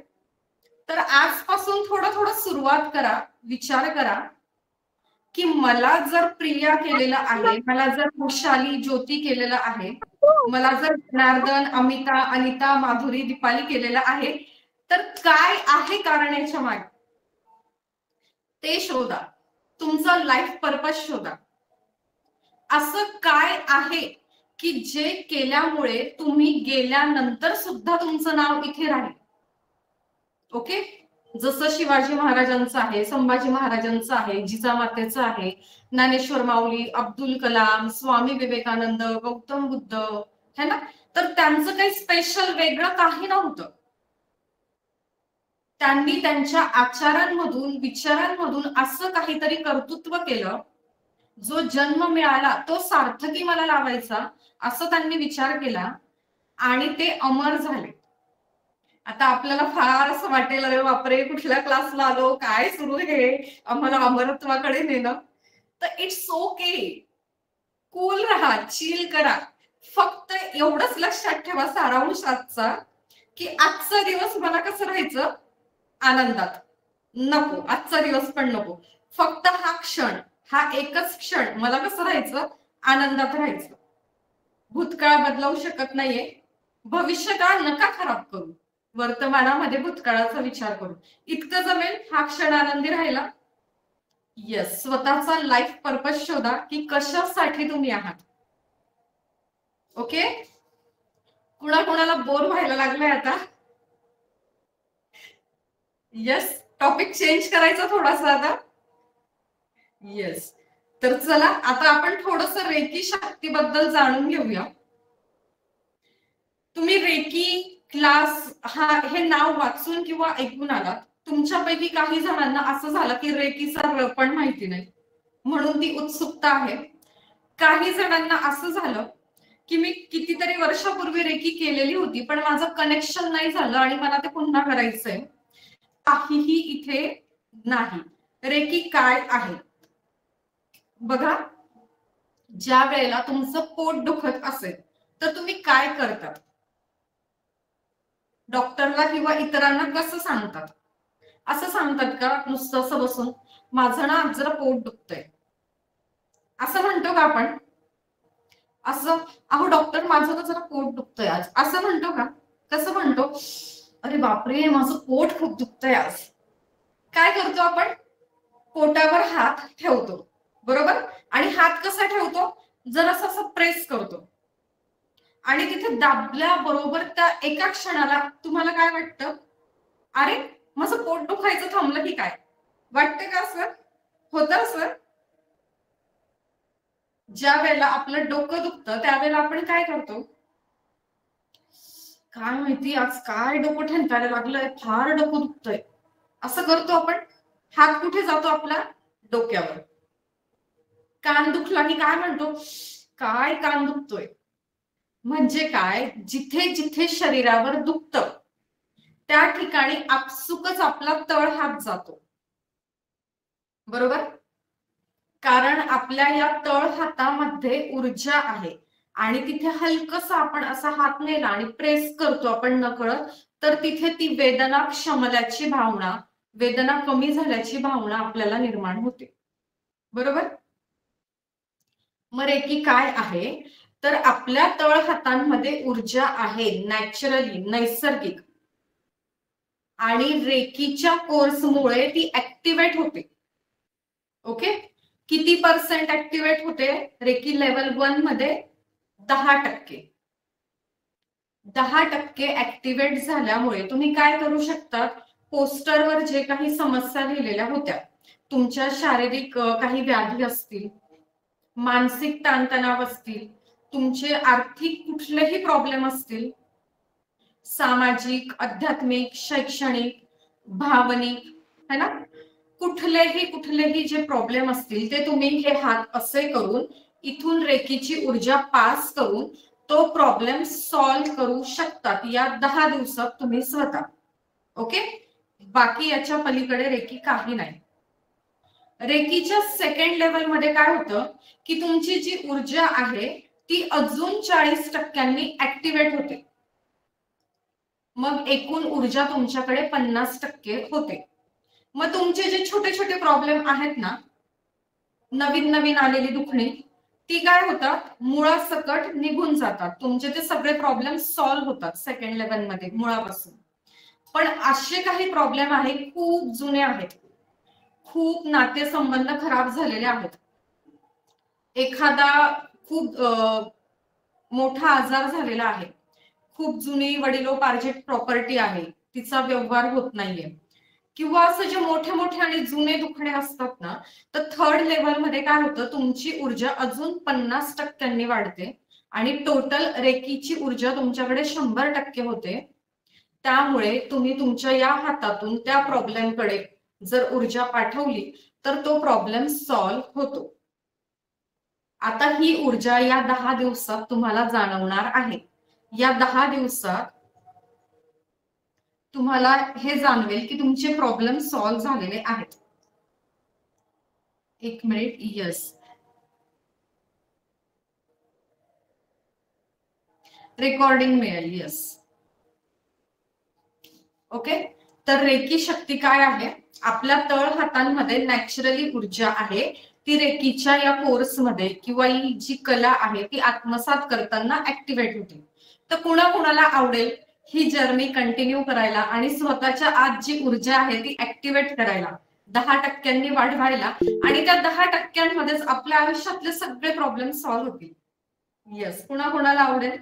तर आजपासून थोडं थोडं सुरुवात करा, विचार करा की मला जर प्रिया केलेलं आहे, मला जर वृषाली, ज्योती केलेलं आहे, मला जर जनार्दन, अमिता, अनिता, माधुरी, दीपाली केलेलं आहे, तर काय आहे कारण याच्या मागे? ते शोधा. तुमचा लाईफ पर्पज शोधा. असं काय आहे की जे केल्यामुळे तुम्ही गेल्यानंतर सुद्धा तुमचं नाव इथे राहील. ओके, जसं शिवाजी महाराजांचं आहे, संभाजी महाराजांचं आहे, जिजामातेचं आहे, ज्ञानेश्वर माऊली, अब्दुल कलाम, स्वामी विवेकानंद, गौतम बुद्ध, है ना? तर त्यांचं काही स्पेशल वेगळं काही नव्हतं. त्यांनी त्यांच्या आचारांमधून, विचारांमधून असं काहीतरी कर्तृत्व केलं, जो जन्म मिळाला तो सार्थकी मला लावायचा, असं त्यांनी विचार केला आणि ते अमर झाले. आता आपल्याला फार असं वाटेल, अरे बापरे, कुठल्या क्लासला आलो, काय सुरू आहे, आम्हाला अमरत्वाकडे नेणं. तर इट्स ओके, कूल राहा, चिल करा. फक्त एवढंच लक्षात ठेवा सारांश आजचा, की आजचा दिवस मला कसं राहायचं? आनंदात. नको आजचा दिवस पण नको, फक्त हा क्षण, हा एकच क्षण मला कसं राहायचं? आनंदात राहायचं. भूतकाळ बदलवू शकत नाहीये, भविष्यकाळ नका खराब करू, वर्तमानामध्ये भूतकाळाचा विचार करू. इतकं जमेल हा क्षण आनंदी राहिला. येस, स्वतःचा लाईफ पर्पज शोधा की कशासाठी तुम्ही आहात. ओके, कुणाला बोर व्हायला लागलाय आता? येस, टॉपिक चेंज करायचा थोडासा आता. येस, तर चला आता आपण थोडस रेकी शक्तीबद्दल जाणून घेऊया. तुम्ही रेकी क्लास हे नाव वाचून किंवा ऐकून आलात. तुमच्यापैकी काही जणांना असं झालं की रेकीचा र पण माहिती नाही, म्हणून ती उत्सुकता आहे. काही जणांना असं झालं की मी कितीतरी वर्षापूर्वी रेकी केलेली होती, पण माझं कनेक्शन नाही झालं आणि मला ते पुन्हा करायचंय. काहीही इथे नाही. रेकी काय आहे बघा. ज्या वेळेला तुमचं पोट दुखत असेल तर तुम्ही काय करतात? डॉक्टरला किंवा इतरांना कसं सांगतात? असं सांगतात का नुसतं असं बसून, माझं ना जरा पोट दुखतंय, असं म्हणतो का आपण? असं अहो डॉक्टर माझं तर जरा पोट दुखतंय आज, असं म्हणतो का? कसं म्हणतो? अरे बापरे माझं पोट खूप दुखतंय आज. काय करतो आपण? पोटावर हात ठेवतो, बरोबर? आणि हात कसा ठेवतो? जरासा असं प्रेस करतो आणि तिथे दाबल्याबरोबर त्या एका क्षणाला तुम्हाला काय वाटतं? अरे माझं पोट दुखायचं थांबलं की काय? वाटतं का असं? होतं असं? ज्या वेळेला आपलं डोकं दुखतं त्यावेळेला आपण काय करतो? काय माहिती आज काय डोकं ठणकायला लागलंय, फार डोकं दुखतंय, असं करतो आपण. हात कुठे जातो आपला? डोक्यावर. कान दुखला की काय म्हणतो? काय कान दुखतोय. म्हणजे काय? जिथे जिथे शरीरावर दुखतं त्या ठिकाणी आपसुकच आपला तळ हात जातो, बरोबर? कारण आपल्या या तळ हातामध्ये ऊर्जा आहे आणि तिथे हलकसा आपण असा हात नेला आणि प्रेस करतो आपण नकळत, तर तिथे ती वेदना क्षमल्याची भावना, वेदना कमी झाल्याची भावना आपल्याला निर्माण होते, बरोबर? मग रेकी काय आहे? तर आपल्या तळ हातांमध्ये ऊर्जा आहे, नॅचरली, नैसर्गिक, आणि रेकीच्या कोर्समुळे ती ऍक्टिव्हेट होते. ओके, किती % ऍक्टिव्हेट होते रेकी लेवल 1 मध्ये? 10%. 10% ऍक्टिव्हेट झाल्यामुळे तुम्ही काय करू शकता? पोस्टरवर जे काही समस्या लिहिलेल्या होत्या, तुमच्या शारीरिक काही व्याधी असतील, मानसिक ताणतणाव असतील, तुमचे आर्थिक कुठलेही प्रॉब्लेम असतील, सामाजिक, आध्यात्मिक, शैक्षणिक, भावनिक, है ना, कुठलेही जे प्रॉब्लेम असतील ते तुम्ही हे हात असे करून इथून रेकीची ऊर्जा पास करून तो प्रॉब्लेम सॉल्व्ह करू शकतात या 10 दिवसात तुम्ही स्वतः. ओके, बाकी याच्या पलीकडे रेकी काही नाही. रेकीच्या सेकंड लेवल मध्ये काय होतं की तुमची जी ऊर्जा आहे ती अजून 40% ऍक्टिव्हेट होते. मग एकूण ऊर्जा तुमच्याकडे 50% होते. मग तुमचे जे छोटे छोटे प्रॉब्लेम आहेत ना, नवीन नवीन आलेली दुखणी, ती काय होतात? मुळासकट निघून जातात. तुमचे ते सगळे प्रॉब्लेम सॉल्व्ह होतात सेकंड लेवल मध्ये मुळापासून. पण असे काही प्रॉब्लेम आहेत खूप जुने आहेत, खूप नातेसंबंध खराब झालेले आहेत, एखादा खूप मोठा आजार झालेला आहे, खूप जुनी वडिलोपार्जित प्रॉपर्टी आहे, तिचा व्यवहार होत नाहीये, किंवा असं जे मोठे मोठे आणि जुने दुखणे असतात ना, तर थर्ड लेवल मध्ये काय होतं? तुमची ऊर्जा अजून 50% वाढते आणि टोटल रेकीची ऊर्जा तुमच्याकडे 100% होते. त्यामुळे तुम्ही तुमच्या या हातातून त्या प्रॉब्लेमकडे जर ऊर्जा पाठवली तर तो प्रॉब्लेम सॉल्व्ह होतो. आता ही ऊर्जा या 10 दिवसात तुम्हाला जाणवणार आहे. या 10 दिवसात तुम्हाला हे जाणवेल की तुमचे प्रॉब्लेम सॉल्व्ह झालेले आहेत. एक मिनिट. यस, रेकॉर्डिंग मिळेल. Yes, okay. तर रेकी शक्ती काय आहे? आपल्या तळ हातांमध्ये नॅचरली ऊर्जा आहे, ती रेकीच्या या कोर्समध्ये किंवा ही जी कला आहे ती आत्मसात करताना ऍक्टिव्हेट होते. तर कुणाकुणाला आवडेल ही जर्नी कंटिन्यू करायला आणि स्वतःच्या आत जी ऊर्जा आहे ती ऍक्टिव्हेट करायला, 10% वाढवायला, आणि त्या 10%मध्येच आपल्या आयुष्यातले सगळे प्रॉब्लेम सॉल्व्ह होतील? येस, कुणाकुणाला आवडेल?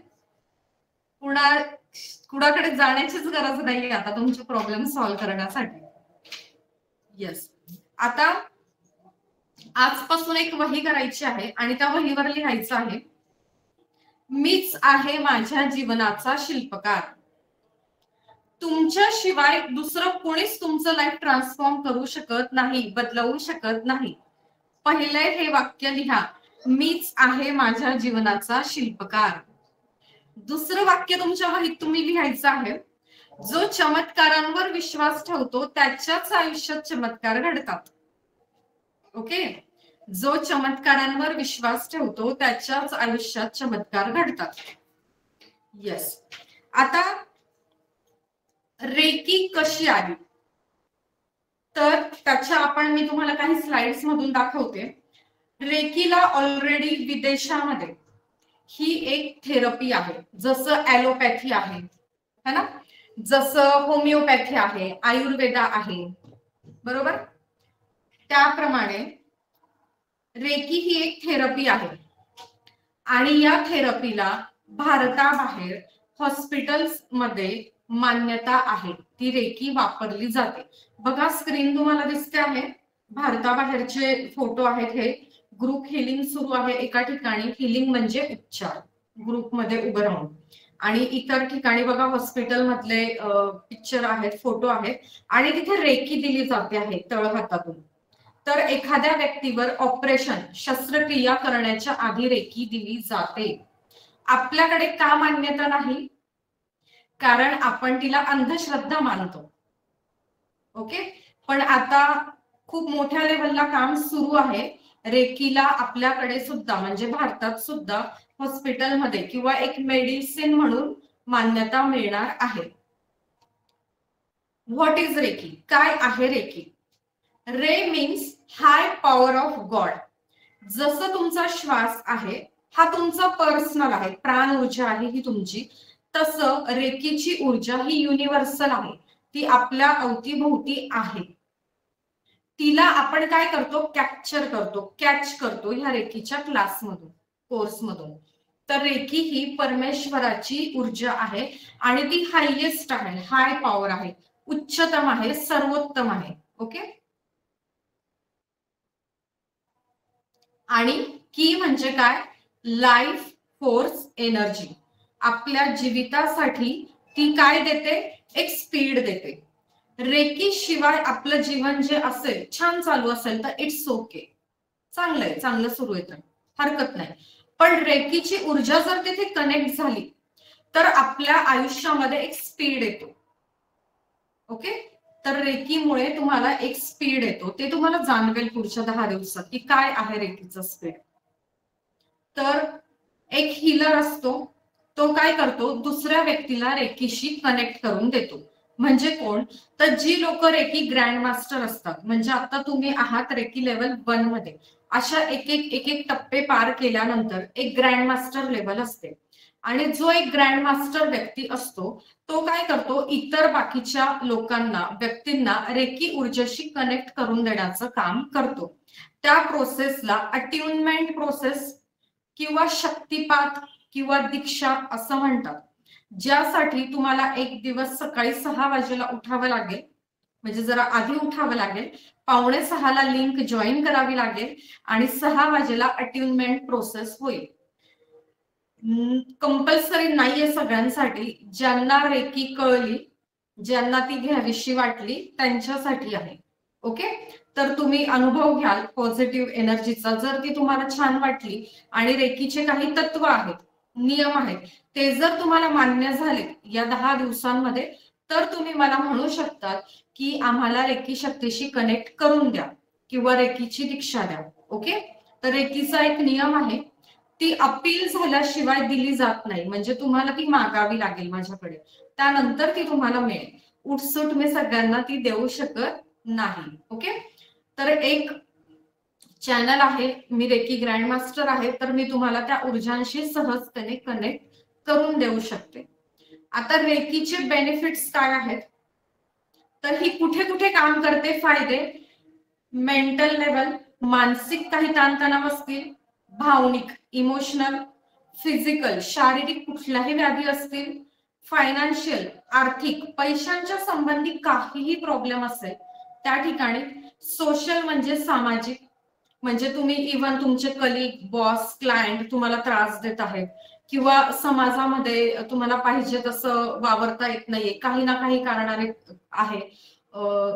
कुणाकडे जाण्याचीच गरज नाहीये आता तुमचे प्रॉब्लेम सॉल्व्ह करण्यासाठी. येस, आता आजपासून एक वही करायची आहे आणि त्या वहीवर लिहायचं आहे, मीच आहे माझ्या जीवनाचा शिल्पकार. तुमच्याशिवाय दुसरं कोणीच तुमचं लाईफ ट्रान्सफॉर्म करू शकत नाही, बदलवू शकत नाही. पहिले हे वाक्य लिहा, मीच आहे माझ्या जीवनाचा शिल्पकार. दुसरं वाक्य तुमच्या वहीत तुम्ही लिहायचं आहे, जो चमत्कारांवर विश्वास ठेवतो त्याच्याच आयुष्यात चमत्कार घडतात. ओके, जो चमत्कारांवर विश्वास ठेवतो त्याच्याच आयुष्यात चमत्कार घडतात. येस. आता रेकी कशी आली, तर त्याच्या मी तुम्हाला काही स्लाइड्स मधून दाखवते. रेकीला ऑलरेडी विदेशामध्ये ही एक थेरपी आहे, जसं ॲलोपॅथी आहे है ना, जसं होमिओपॅथी आहे, आयुर्वेदा आहे, बरोबर. त्याप्रमाणे रेकी ही एक थेरपी आहे आणि या थेरपीला भारताबाहेर हॉस्पिटल्स मध्ये मान्यता आहे. ती रेकी वापरली जाते. बघा स्क्रीन तुम्हाला दिसते आहे, भारताबाहेरचे फोटो आहेत. हे ग्रुप हिलिंग सुरू आहे एका ठिकाणी, हिलिंग म्हणजे उपचार, ग्रुपमध्ये उभं राहून. आणि इतर ठिकाणी बघा हॉस्पिटल मधले पिक्चर आहेत, फोटो आहेत आणि तिथे रेकी दिली जाते आहे तळहातातून. तर एखाद्या व्यक्तीवर ऑपरेशन, शस्त्रक्रिया करण्याच्या आधी रेकी दिली जाते. आपल्याकडे का मान्यता नाही, कारण आपण तिला अंधश्रद्धा मानतो. ओके, पण आता खूप मोठ्या लेवलला काम सुरू आहे. रेकीला आपल्याकडे सुद्धा म्हणजे भारतात सुद्धा हॉस्पिटलमध्ये किंवा एक मेडिसिन म्हणून मान्यता मिळणार आहे. व्हॉट इज रेकी, काय आहे reiki? Rei means high power of God. जसं तुमचा श्वास आहे हा तुमचा पर्सनल आहे, प्राण ऊर्जा आहे ही तुमची, तसं रेकीची ऊर्जा ही युनिव्हर्सल आहे, ती आपल्या अवतीभोवती आहे. तिला आपण काय करतो, कॅप्चर करतो, कॅच करतो ह्या रेकीच्या क्लासमधून, कोर्समधून. तर रेकी ही परमेश्वराची ऊर्जा आहे आणि ती हायएस्ट आहे, हाय पॉवर आहे, उच्चतम आहे, सर्वोत्तम आहे. ओके, आणि की म्हणजे काय, लाईफ फोर्स एनर्जी. आपल्या जीवितासाठी ती काय देते, एक स्पीड देते. रेकी शिवाय आपलं जीवन जे असेल छान चालू असेल तर इट्स ओके, चांगलंय, चांगलं सुरू आहे तर हरकत नाही. पण रेकीची ऊर्जा जर तिथे कनेक्ट झाली तर आपल्या आयुष्यामध्ये एक स्पीड येतो. ओके, तर रेकीमुळे तुम्हाला एक स्पीड येतो, ते तुम्हाला जाणवेल पुढच्या 10 दिवसात की काय आहे रेकीचा स्पीड. तर एक हीलर असतो, तो काय करतो, दुसऱ्या व्यक्तीला रेकीशी कनेक्ट करून देतो. म्हणजे कोण, तर जी लोक रेकी ग्रँड मास्टर असतात, म्हणजे आता तुम्ही आहात रेकी लेवल 1 मध्ये, अशा एक एक टप्पे पार केल्यानंतर एक ग्रँड मास्टर लेवल असते. आणि जो एक ग्रँड मास्टर व्यक्ती असतो तो काय करतो, इतर बाकीच्या लोकांना, व्यक्तींना रेकी ऊर्जेशी कनेक्ट करून देण्याचं काम करतो. त्या प्रोसेसला अट्युनमेंट प्रोसेस किंवा शक्तिपात किंवा दीक्षा असं म्हणतात. ज्यासाठी तुम्हाला एक दिवस सकाळी 6 वाजेला उठावं लागेल, म्हणजे जरा आधी उठावं लागेल, 5:45ला लिंक जॉईन करावी लागेल आणि 6 वाजेला अट्युनमेंट प्रोसेस होईल. कंपल्सरी नाहीये सगळ्यांसाठी, ज्यांना रेकी कळली, ज्यांना ती घ्यावीशी वाटली त्यांच्यासाठी आहे. ओके, तर तुम्ही अनुभव घ्याल पॉझिटिव्ह एनर्जीचा, जर ती तुम्हाला छान वाटली आणि रेकीचे काही तत्व आहेत, नियम आहेत, ते जर तुम्हाला मान्य झाले या 10 दिवसांमध्ये, तर तुम्ही मला म्हणू शकतात की आम्हाला रेकी शक्तीशी कनेक्ट करून द्या किंवा रेकीची दीक्षा द्या. ओके, तर रेकीचा एक नियम आहे, ती अपील झाल्याशिवाय दिली जात नाही, म्हणजे तुम्हाला ती मागावी लागेल माझ्याकडे, त्यानंतर ती तुम्हाला मिळेल. उठसूट मी सगळ्यांना ती देऊ शकत नाही. ओके, तर एक चॅनल आहे, मी रेकी ग्रँड मास्टर आहे, तर मी तुम्हाला त्या ऊर्जांशी सहजपणे कनेक्ट करून देऊ शकते. आता रेकीचे बेनिफिट्स काय आहेत, तर ही कुठे कुठे काम करते, फायदे, मेंटल लेवल, मानसिक काही ताणतणाव असतील, भावनिक इमोशनल, फिजिकल शारीरिक कुठल्याही व्याधी असतील, फायनान्शियल आर्थिक पैशांच्या संबंधित काहीही प्रॉब्लेम असेल त्या ठिकाणी, सोशल म्हणजे सामाजिक, म्हणजे तुम्ही इव्हन तुमचे कलीग, बॉस, क्लायंट तुम्हाला त्रास देत आहेत किंवा समाजामध्ये तुम्हाला पाहिजे तसं वावरता येत नाहीये, काही ना काही कारणाने आहे,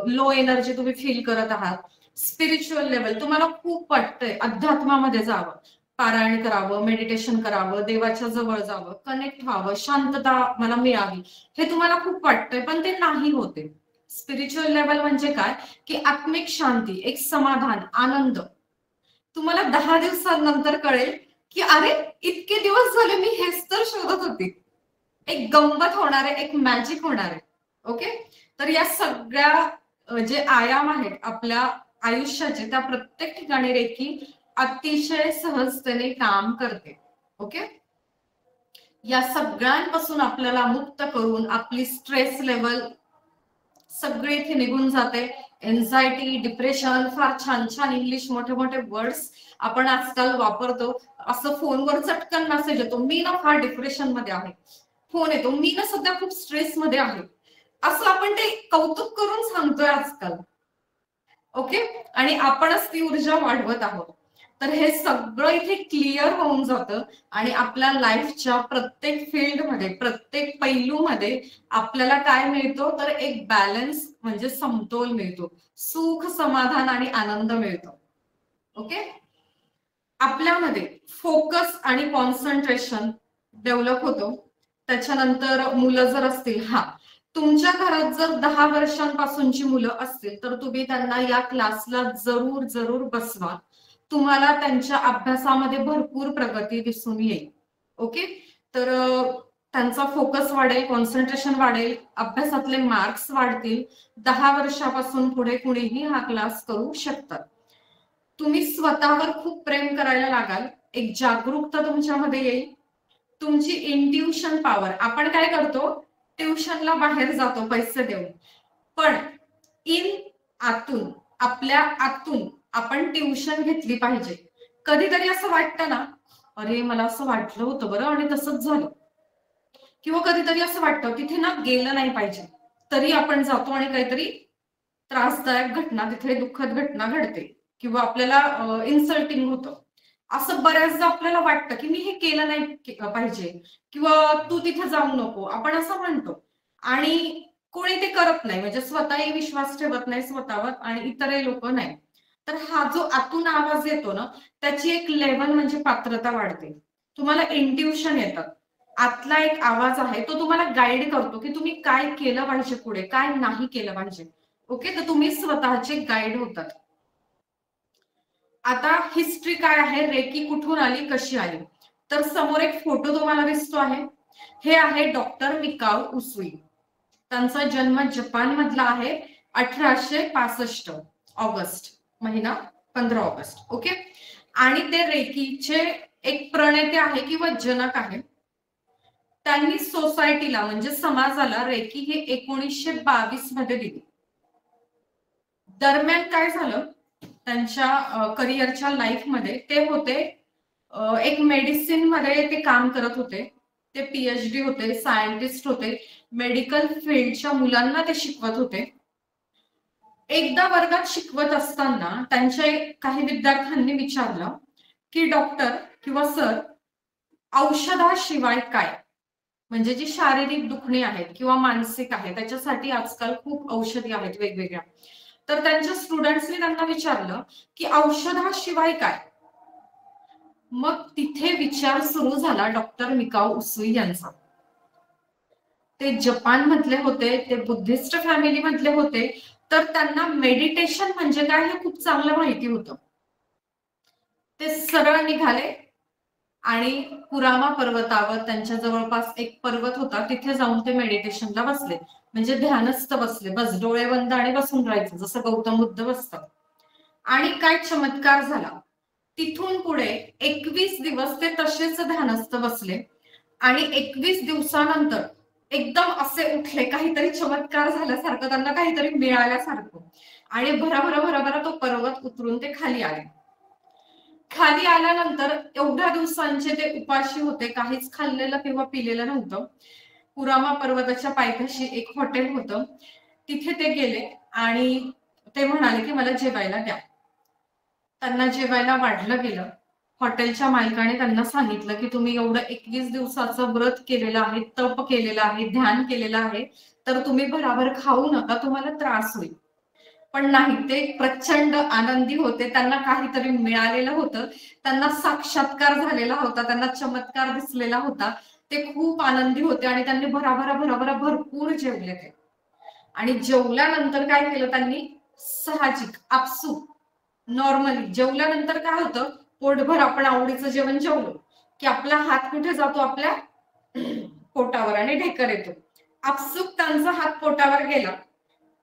लो एनर्जी तुम्ही फील करत आहात, स्पिरिच्युअल लेवल तुम्हाला खूप वाटतंय अध्यात्मामध्ये जावं, पारायण करावं, मेडिटेशन करावं, देवाच्या जवळ जावं, कनेक्ट व्हावं, शांतता मला मिळावी, हे तुम्हाला खूप वाटतंय पण ते नाही होते. स्पिरिच्युअल लेवल म्हणजे काय की आत्मिक शांती, एक समाधान, आनंद तुम्हाला 10 दिवसांनंतर कळेल की अरे इतके दिवस झाले मी हेच तर शोधत होती. एक गंमत होणार आहे, एक मॅजिक होणार आहे. ओके, तर या सगळ्या जे आयाम आहेत आपल्या आयुष्याचे त्या प्रत्येक ठिकाणी रेखी अतिशय सहजतेने काम करते. ओके, या सगळ्यांपासून आपल्याला मुक्त करून आपली स्ट्रेस लेवल सगळे इथे निघून जाते. एन्झायटी, डिप्रेशन, फार छान छान इंग्लिश मोठे मोठे वर्ड्स आपण आजकाल वापरतो. असं फोनवर चटकन मेसेज येतो, मी ना फार डिप्रेशन मध्ये आहे, फोन येतो, मी ना सध्या खूप स्ट्रेस मध्ये आहे, असं आपण ते कौतुक करून सांगतोय आजकाल. ओके, आणि आपणच ती ऊर्जा वाढवत आहोत. तर हे सगळं इथे क्लिअर होऊन जातं आणि आपल्या लाईफच्या प्रत्येक फील्डमध्ये, प्रत्येक पैलूमध्ये आपल्याला काय मिळतो तर एक बॅलन्स म्हणजे समतोल मिळतो, सुख, समाधान आणि आनंद मिळतो. ओके, आपल्यामध्ये फोकस आणि कॉन्सन्ट्रेशन डेव्हलप होतो. त्याच्यानंतर मुलं जर असतील, तुमच्या घरात जर 10 वर्षांपासूनची मुलं असतील तर तुम्ही त्यांना या क्लासला जरूर जरूर बसवा. तुम्हाला त्यांच्या अभ्यासामध्ये भरपूर प्रगती दिसून येईल. ओके, तर त्यांचा फोकस वाढेल, कॉन्सन्ट्रेशन वाढेल, अभ्यासातले मार्क्स वाढतील. 10 वर्षापासून पुढे कुणीही हा क्लास करू शकतात. तुम्ही स्वतःवर खूप प्रेम करायला लागाल, एक जागरूकता तुमच्यामध्ये येईल, तुमची इंट्युशन पॉवर. आपण काय करतो, ट्युशनला बाहेर जातो पैसे देऊन, पण इन आतून, आपल्या आतून आपण ट्युशन घेतली पाहिजे. कधीतरी असं वाटतं ना, अरे मला असं वाटलं होतं बरं आणि तसंच झालं, किंवा कधीतरी असं वाटतं तिथे ना गेलं नाही पाहिजे, तरी आपण जातो आणि काहीतरी त्रासदायक घटना, तिथे दुःखद घटना घडते किंवा आपल्याला इन्सल्टिंग होतं. असं बऱ्याचदा आपल्याला वाटतं की मी हे केलं नाही पाहिजे किंवा तू तिथे जाऊ नको, आपण असं म्हणतो आणि कोणी ते करत नाही, म्हणजे स्वतःही विश्वास ठेवत नाही स्वतःवर आणि इतरही लोक नाही. तर हा जो आतून आवाज येतो ना, त्याची एक लेवल म्हणजे पात्रता वाढते. तुम्हाला इंट्युशन येतात, आतला एक आवाज आहे तो तुम्हाला गाईड करतो की तुम्ही काय केलं पाहिजे, पुढे काय नाही केलं पाहिजे. ओके, तर तुम्ही स्वतःचे गाईड होतात. आता हिस्ट्री काय आहे, रेकी कुठून आली, कशी आली, तर समोर एक फोटो तुम्हाला दिसतो आहे, हे आहे डॉक्टर मिकाओ उसुई. त्यांचा जन्म जपान मधला आहे, 1865 ऑगस्ट महिना, 15 ऑगस्ट. ओके, आणि ते रेकीचे एक प्रणेते आहे किंवा जनक आहे. त्यांनी सोसायटीला म्हणजे समाजाला रेकी हे 1922 मध्ये दिली. दरम्यान काय झालं, त्यांच्या करिअरच्या लाईफ मध्ये ते होते एक मेडिसिन मध्ये ते काम करत होते, ते पीएचडी होते, सायंटिस्ट होते, मेडिकल फील्डच्या मुलांना ते शिकवत होते. एकदा वर्गात शिकवत असताना त्यांच्या काही विद्यार्थ्यांनी विचारलं की डॉक्टर किंवा सर, औषधाशिवाय काय, म्हणजे जी शारीरिक दुखणी आहेत किंवा मानसिक आहे त्याच्यासाठी आजकाल खूप औषधी आहेत वेगवेगळ्या. तर त्यांच्या स्टुडंट्सनी त्यांना विचारलं की औषधाशिवाय काय. मग तिथे विचार सुरू झाला डॉक्टर मिकाओ उसुई यांचा. ते जपान मधले होते, ते बुद्धिस्ट फॅमिली मधले होते, तर त्यांना मेडिटेशन म्हणजे काय हे खूप चांगलं माहिती होतं. ते सरळ निघाले आणि कुरामा पर्वतावर, त्यांच्या जवळपास एक पर्वत होता, तिथे जाऊन ते मेडिटेशनला बसले, म्हणजे ध्यानस्थ बसले, बस डोळे बंद आणि बसून राहायचं जसं गौतम बुद्ध बसतात. आणि काय चमत्कार झाला, तिथून पुढे 21 दिवस ते तसेच ध्यानस्थ बसले आणि 21 दिवसानंतर एकदम असे उठले, काहीतरी चमत्कार झाल्यासारखं, त्यांना काहीतरी मिळाल्यासारखं, आणि भराभरा भराभरा तो पर्वत उतरून ते खाली आले. खाली आल्यानंतर एवढ्या दिवसांचे ते उपाशी होते, काहीच खाल्लेलं किंवा पिलेलं नव्हतं. कुरामा पर्वताच्या पायथ्याशी एक हॉटेल होतं, तिथे ते गेले आणि ते म्हणाले की मला जेवायला द्या. त्यांना जेवायला वाढलं गेलं. हॉटेलच्या मालकाने त्यांना सांगितलं की तुम्ही एवढं 21 दिवसाचं व्रत केलेलं आहे, तप केलेलं आहे, ध्यान केलेलं आहे, तर तुम्ही भराभर खाऊ नका, तुम्हाला त्रास होईल. पण नाही, ते प्रचंड आनंदी होते, त्यांना काहीतरी मिळालेलं होतं, त्यांना साक्षात्कार झालेला होता, त्यांना चमत्कार दिसलेला होता, ते खूप आनंदी होते आणि त्यांनी भराभरा भरपूर जेवले ते. आणि जेवल्यानंतर काय केलं त्यांनी, साहजिक आपसूक नॉर्मली जेवल्यानंतर काय होतं, पोटभर आपण आवडीचं जेवण जेवलो की आपला हात कुठे जातो, आपल्या पोटावर, आणि ढेकर येतो. आपसूक त्यांचा हात पोटावर गेला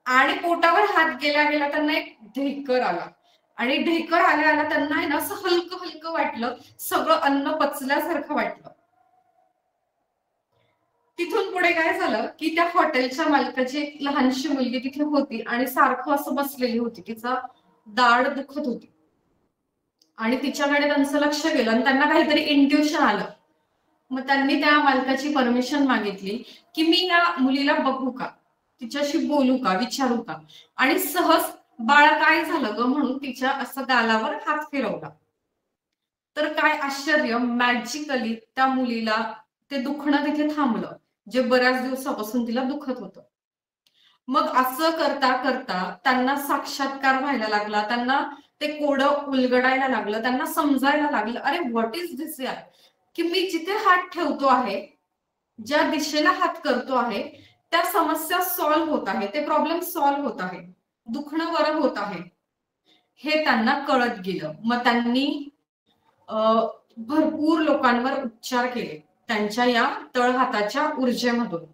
आणि पोटावर हात गेल्या गेला त्यांना एक ढेकर आला, आणि ढेकर आल्या आल्या त्यांना आहे ना असं हलकं हलकं वाटलं, सगळं अन्न पचल्यासारखं वाटलं. तिथून पुढे काय झालं की त्या हॉटेलच्या मालकाची एक लहानशी मुलगी तिथे होती आणि सारखं असं बसलेली होती, तिचा दाढ दुखत होती आणि तिच्याकडे त्यांचं लक्ष गेलं आणि त्यांना काहीतरी इंट्युशन आलं. मग त्यांनी त्या मालकाची परमिशन मागितली की मी या मुलीला बघू का, तिच्याशी बोलू का, विचारू का, आणि सहज बाळा काय झालं ग म्हणून तिच्या असं गालावर हात फिरवला. तर काय आश्चर्य, मॅजिकली त्या मुलीला ते दुखणं तिथे थांबलं, जे बऱ्याच दिवसापासून तिला दुखत होतं. मग असं करता करता त्यांना साक्षात्कार व्हायला लागला, त्यांना ते कोडं उलगडायला लागलं, त्यांना समजायला लागलं, अरे व्हॉट इज दिस यार, की मी जिथे हात ठेवतो आहे, ज्या दिशेला हात करतो आहे, त्या समस्या सॉल्व्ह होत आहे, ते प्रॉब्लेम सॉल्व्ह होत आहे, दुखणं बरं होत आहे, हे त्यांना कळत गेलं. मग त्यांनी भरपूर लोकांवर उपचार केले त्यांच्या या तळहाताच्या ऊर्जेमधून,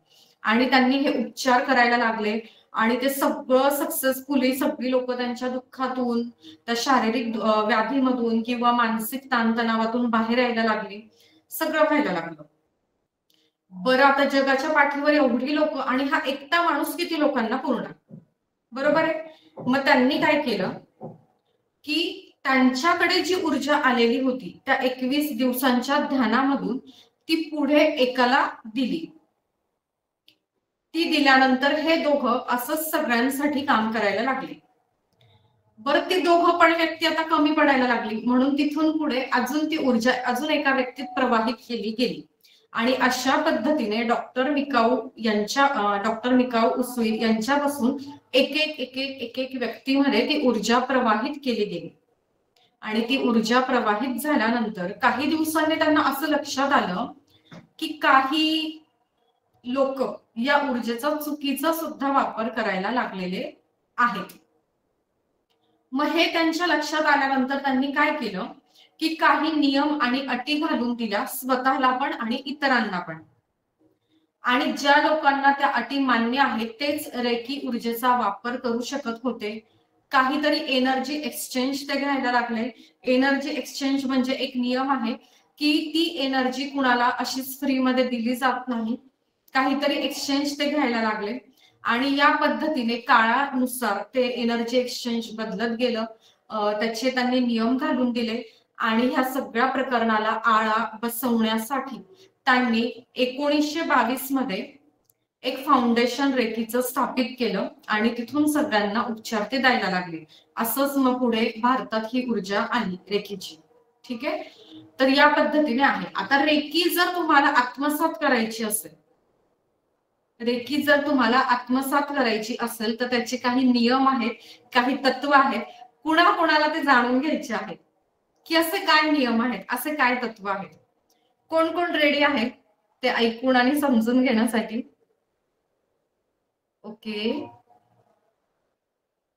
आणि त्यांनी हे उपचार करायला लागले आणि ते सगळं सक्सेसफुली सगळी लोक त्यांच्या दुःखातून, त्या शारीरिक व्याधीमधून किंवा मानसिक ताणतणावातून बाहेर यायला लागले, सगळं व्हायला लागलं. बरं, आता जगाच्या पाठीवर एवढी लोक आणि हा एकटा माणूस किती लोकांना पुरणार, बरोबर आहे. मग त्यांनी काय केलं की त्यांच्याकडे जी ऊर्जा आलेली होती त्या 21 दिवसांच्या ध्यानामधून ती पुढे एकाला दिली. ती दिल्यानंतर हे दोघं असंच सगळ्यांसाठी काम करायला लागले. बरं, ती दोघं पण व्यक्ती आता कमी पडायला लागली, म्हणून तिथून पुढे अजून ती ऊर्जा अजून एका व्यक्तीत प्रवाहित केली गेली, आणि अशा पद्धतीने डॉक्टर मिकाऊ उसुई यांच्यापासून एक एक एक एक एक एक व्यक्तीमध्ये ती ऊर्जा प्रवाहित केली गेली. आणि ती ऊर्जा प्रवाहित झाल्यानंतर काही दिवसांनी त्यांना असं लक्षात आलं की काही लोक या ऊर्जेचा चुकीचा सुद्धा वापर करायला लागलेले आहेत. मग हे त्यांच्या लक्षात आल्यानंतर त्यांनी काय केलं की काही नियम आणि अटी घालून दिल्या, स्वतःला पण आणि इतरांना पण. आणि ज्या लोकांना त्या अटी मान्य आहेत तेच रेकी ऊर्जेचा वापर करू शकत होते. काहीतरी एनर्जी एक्सचेंज ते घ्यायला लागले. एनर्जी एक्सचेंज म्हणजे एक नियम आहे की ती एनर्जी कुणाला अशीच फ्री मध्ये दिली जात नाही, काहीतरी एक्सचेंज ते घ्यायला लागले, आणि या पद्धतीने काळानुसार ते एनर्जी एक्सचेंज बदलत गेलं. त्याचे त्यांनी नियम घालून दिले, आणि ह्या सगळ्या प्रकरणाला आळा बसवण्यासाठी त्यांनी 1922 मध्ये एक फाउंडेशन रेकीचं स्थापित केलं, आणि तिथून सगळ्यांना उपचार ते द्यायला लागले. असंच मग पुढे भारतात ही ऊर्जा आली रेकीची. ठीक आहे, तर या पद्धतीने आहे. आता रेकी जर तुम्हाला आत्मसात करायची असेल, रेकी जर तुम्हाला आत्मसात करायची असेल तर त्याचे काही नियम आहेत, काही तत्व आहेत, कुणाकुणाला ते जाणून घ्यायचे आहेत की असे काय नियम आहेत, असे काय तत्व आहेत. कोण कोण रेडी आहे ते ऐकून आणि समजून घेण्यासाठी? ओके,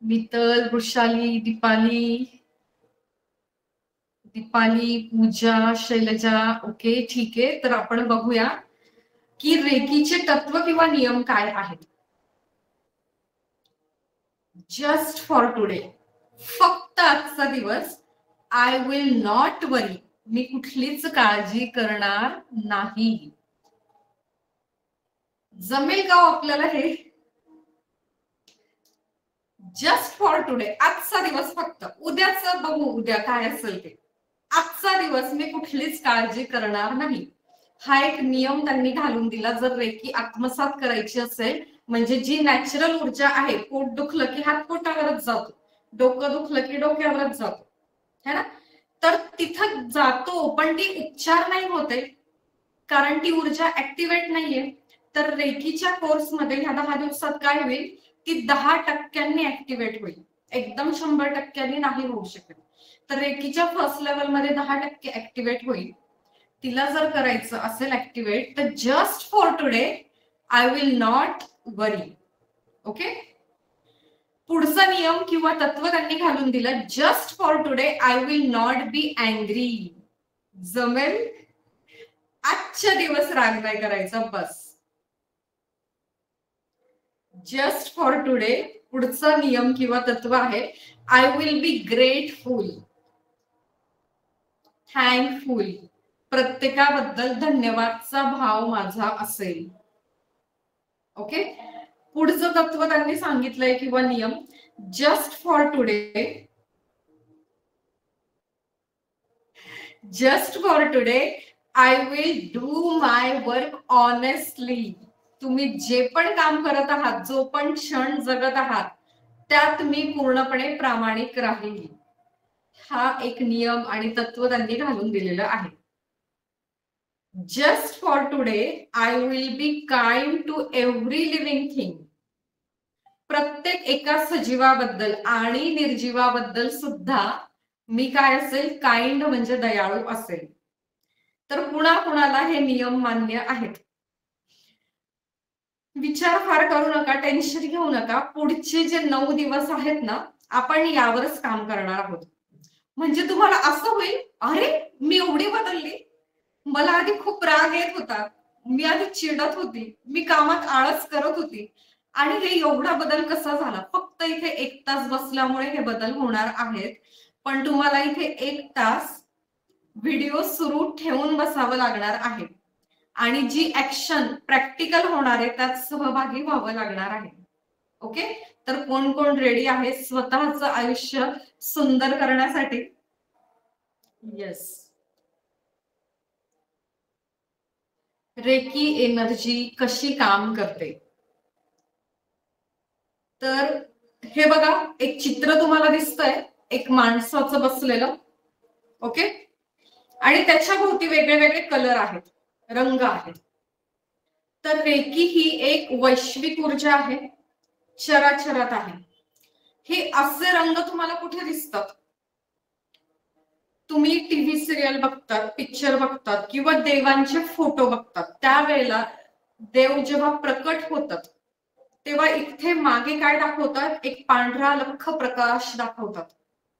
मितल, वृषाली, दीपाली, पूजा, शैलजा. ओके, ठीक आहे, तर आपण बघूया की रेकीचे तत्व किंवा नियम काय आहेत. जस्ट फॉर टुडे, फक्त आजचा दिवस, आय विल नॉट वरी, मी कुठलीच काळजी करणार नाही. जमेल का आपल्याला हे? जस्ट फॉर टुडे, आजचा दिवस फक्त, उद्याचं बघू उद्या काय असेल ते. आजचा दिवस मी कुठलीच काळजी करणार नाही, हा एक नियम त्यांनी घालून दिला. जर रेकी आत्मसात करायची असेल, म्हणजे जी नॅचरल ऊर्जा आहे, पोट दुखलं की हात पोटावरच जातो, डोकं दुखलं की डोक्यावरच जातो, है ना, तर तिथं जातो पण ती उपचार नाही होते, कारण ती ऊर्जा ऍक्टिव्हेट नाहीये. तर रेकीच्या कोर्समध्ये ह्या 10 दिवसात काय होईल, ती 10% ऍक्टिव्हेट होईल, एकदम 100% नाही होऊ शकत. तर रेकीच्या फर्स्ट लेवलमध्ये 10% ऍक्टिव्हेट होईल. तिला जर करायचं असेल ऍक्टिव्हेट, तर just for today I will not worry. Okay, पुढचा नियम किंवा तत्व त्यांनी घालून दिलं, just for today I will not be angry. जमेल, आजच्या दिवस राग नाही करायचा, बस. जस्ट फॉर टुडे पुढचा नियम किंवा तत्व आहे, I will be grateful, thankful, प्रत्येकाबद्दल धन्यवादचा भाव माझा असेल. ओके, पुढचं तत्व त्यांनी सांगितलंय किंवा नियम, just for today, just for today I will do my work honestly. तुम्ही जे पण काम करत आहात, जो पण क्षण जगत आहात, त्यात मी पूर्णपणे प्रामाणिक राहील. हा एक नियम आणि तत्व त्यांनी घालून दिलेलं आहे. Just for today I will be kind to every living thing. प्रत्येक एका सजीवाबद्दल आणि निर्जीवाबद्दल सुद्धा मी काय असेल, काइंड म्हणजे दयाळू असेल. तर कुणाला हे नियम मान्य आहेत? विचार फार करू नका, टेन्शन घेऊ नका. पुढचे जे 9 दिवस आहेत ना, आपण यावरच काम करणार आहोत. म्हणजे तुम्हाला असं होईल, अरे मी एवढी बदलली, मला आधी खूप राग येत होता, मी आधी चिडत होती, मी कामात आळस करत होती, आणि हे एवढा बदल कसा झाला? फक्त इथे 1 तास बसल्यामुळे हे बदल होणार आहेत. पण तुम्हाला इथे 1 तास व्हिडिओ सुरू ठेवून बसावं लागणार आहे, आणि जी ऍक्शन प्रॅक्टिकल होणार आहे त्यात सहभागी व्हावं लागणार आहे. ओके, तर कोण कोण रेडी आहे स्वतःचं आयुष्य सुंदर करण्यासाठी? येस. रेकी एनर्जी कशी काम करते? तर हे बघा, एक चित्र तुम्हाला दिसतंय, एक माणसाचं बसलेलं. ओके, आणि त्याच्या भोवती वेगळे वेगळे कलर आहेत, रंग आहेत. तर रेकी ही एक वैश्विक ऊर्जा आहे, चराचरात आहे. हे असे रंग तुम्हाला कुठे दिसतात? तुम्ही टीव्ही सिरियल बघतात, पिक्चर बघतात किंवा देवांचे फोटो बघतात, त्यावेळेला देव जेव्हा प्रकट होतात तेव्हा इथे मागे काय दाखवतात? एक पांढरा लख्ख प्रकाश दाखवतात,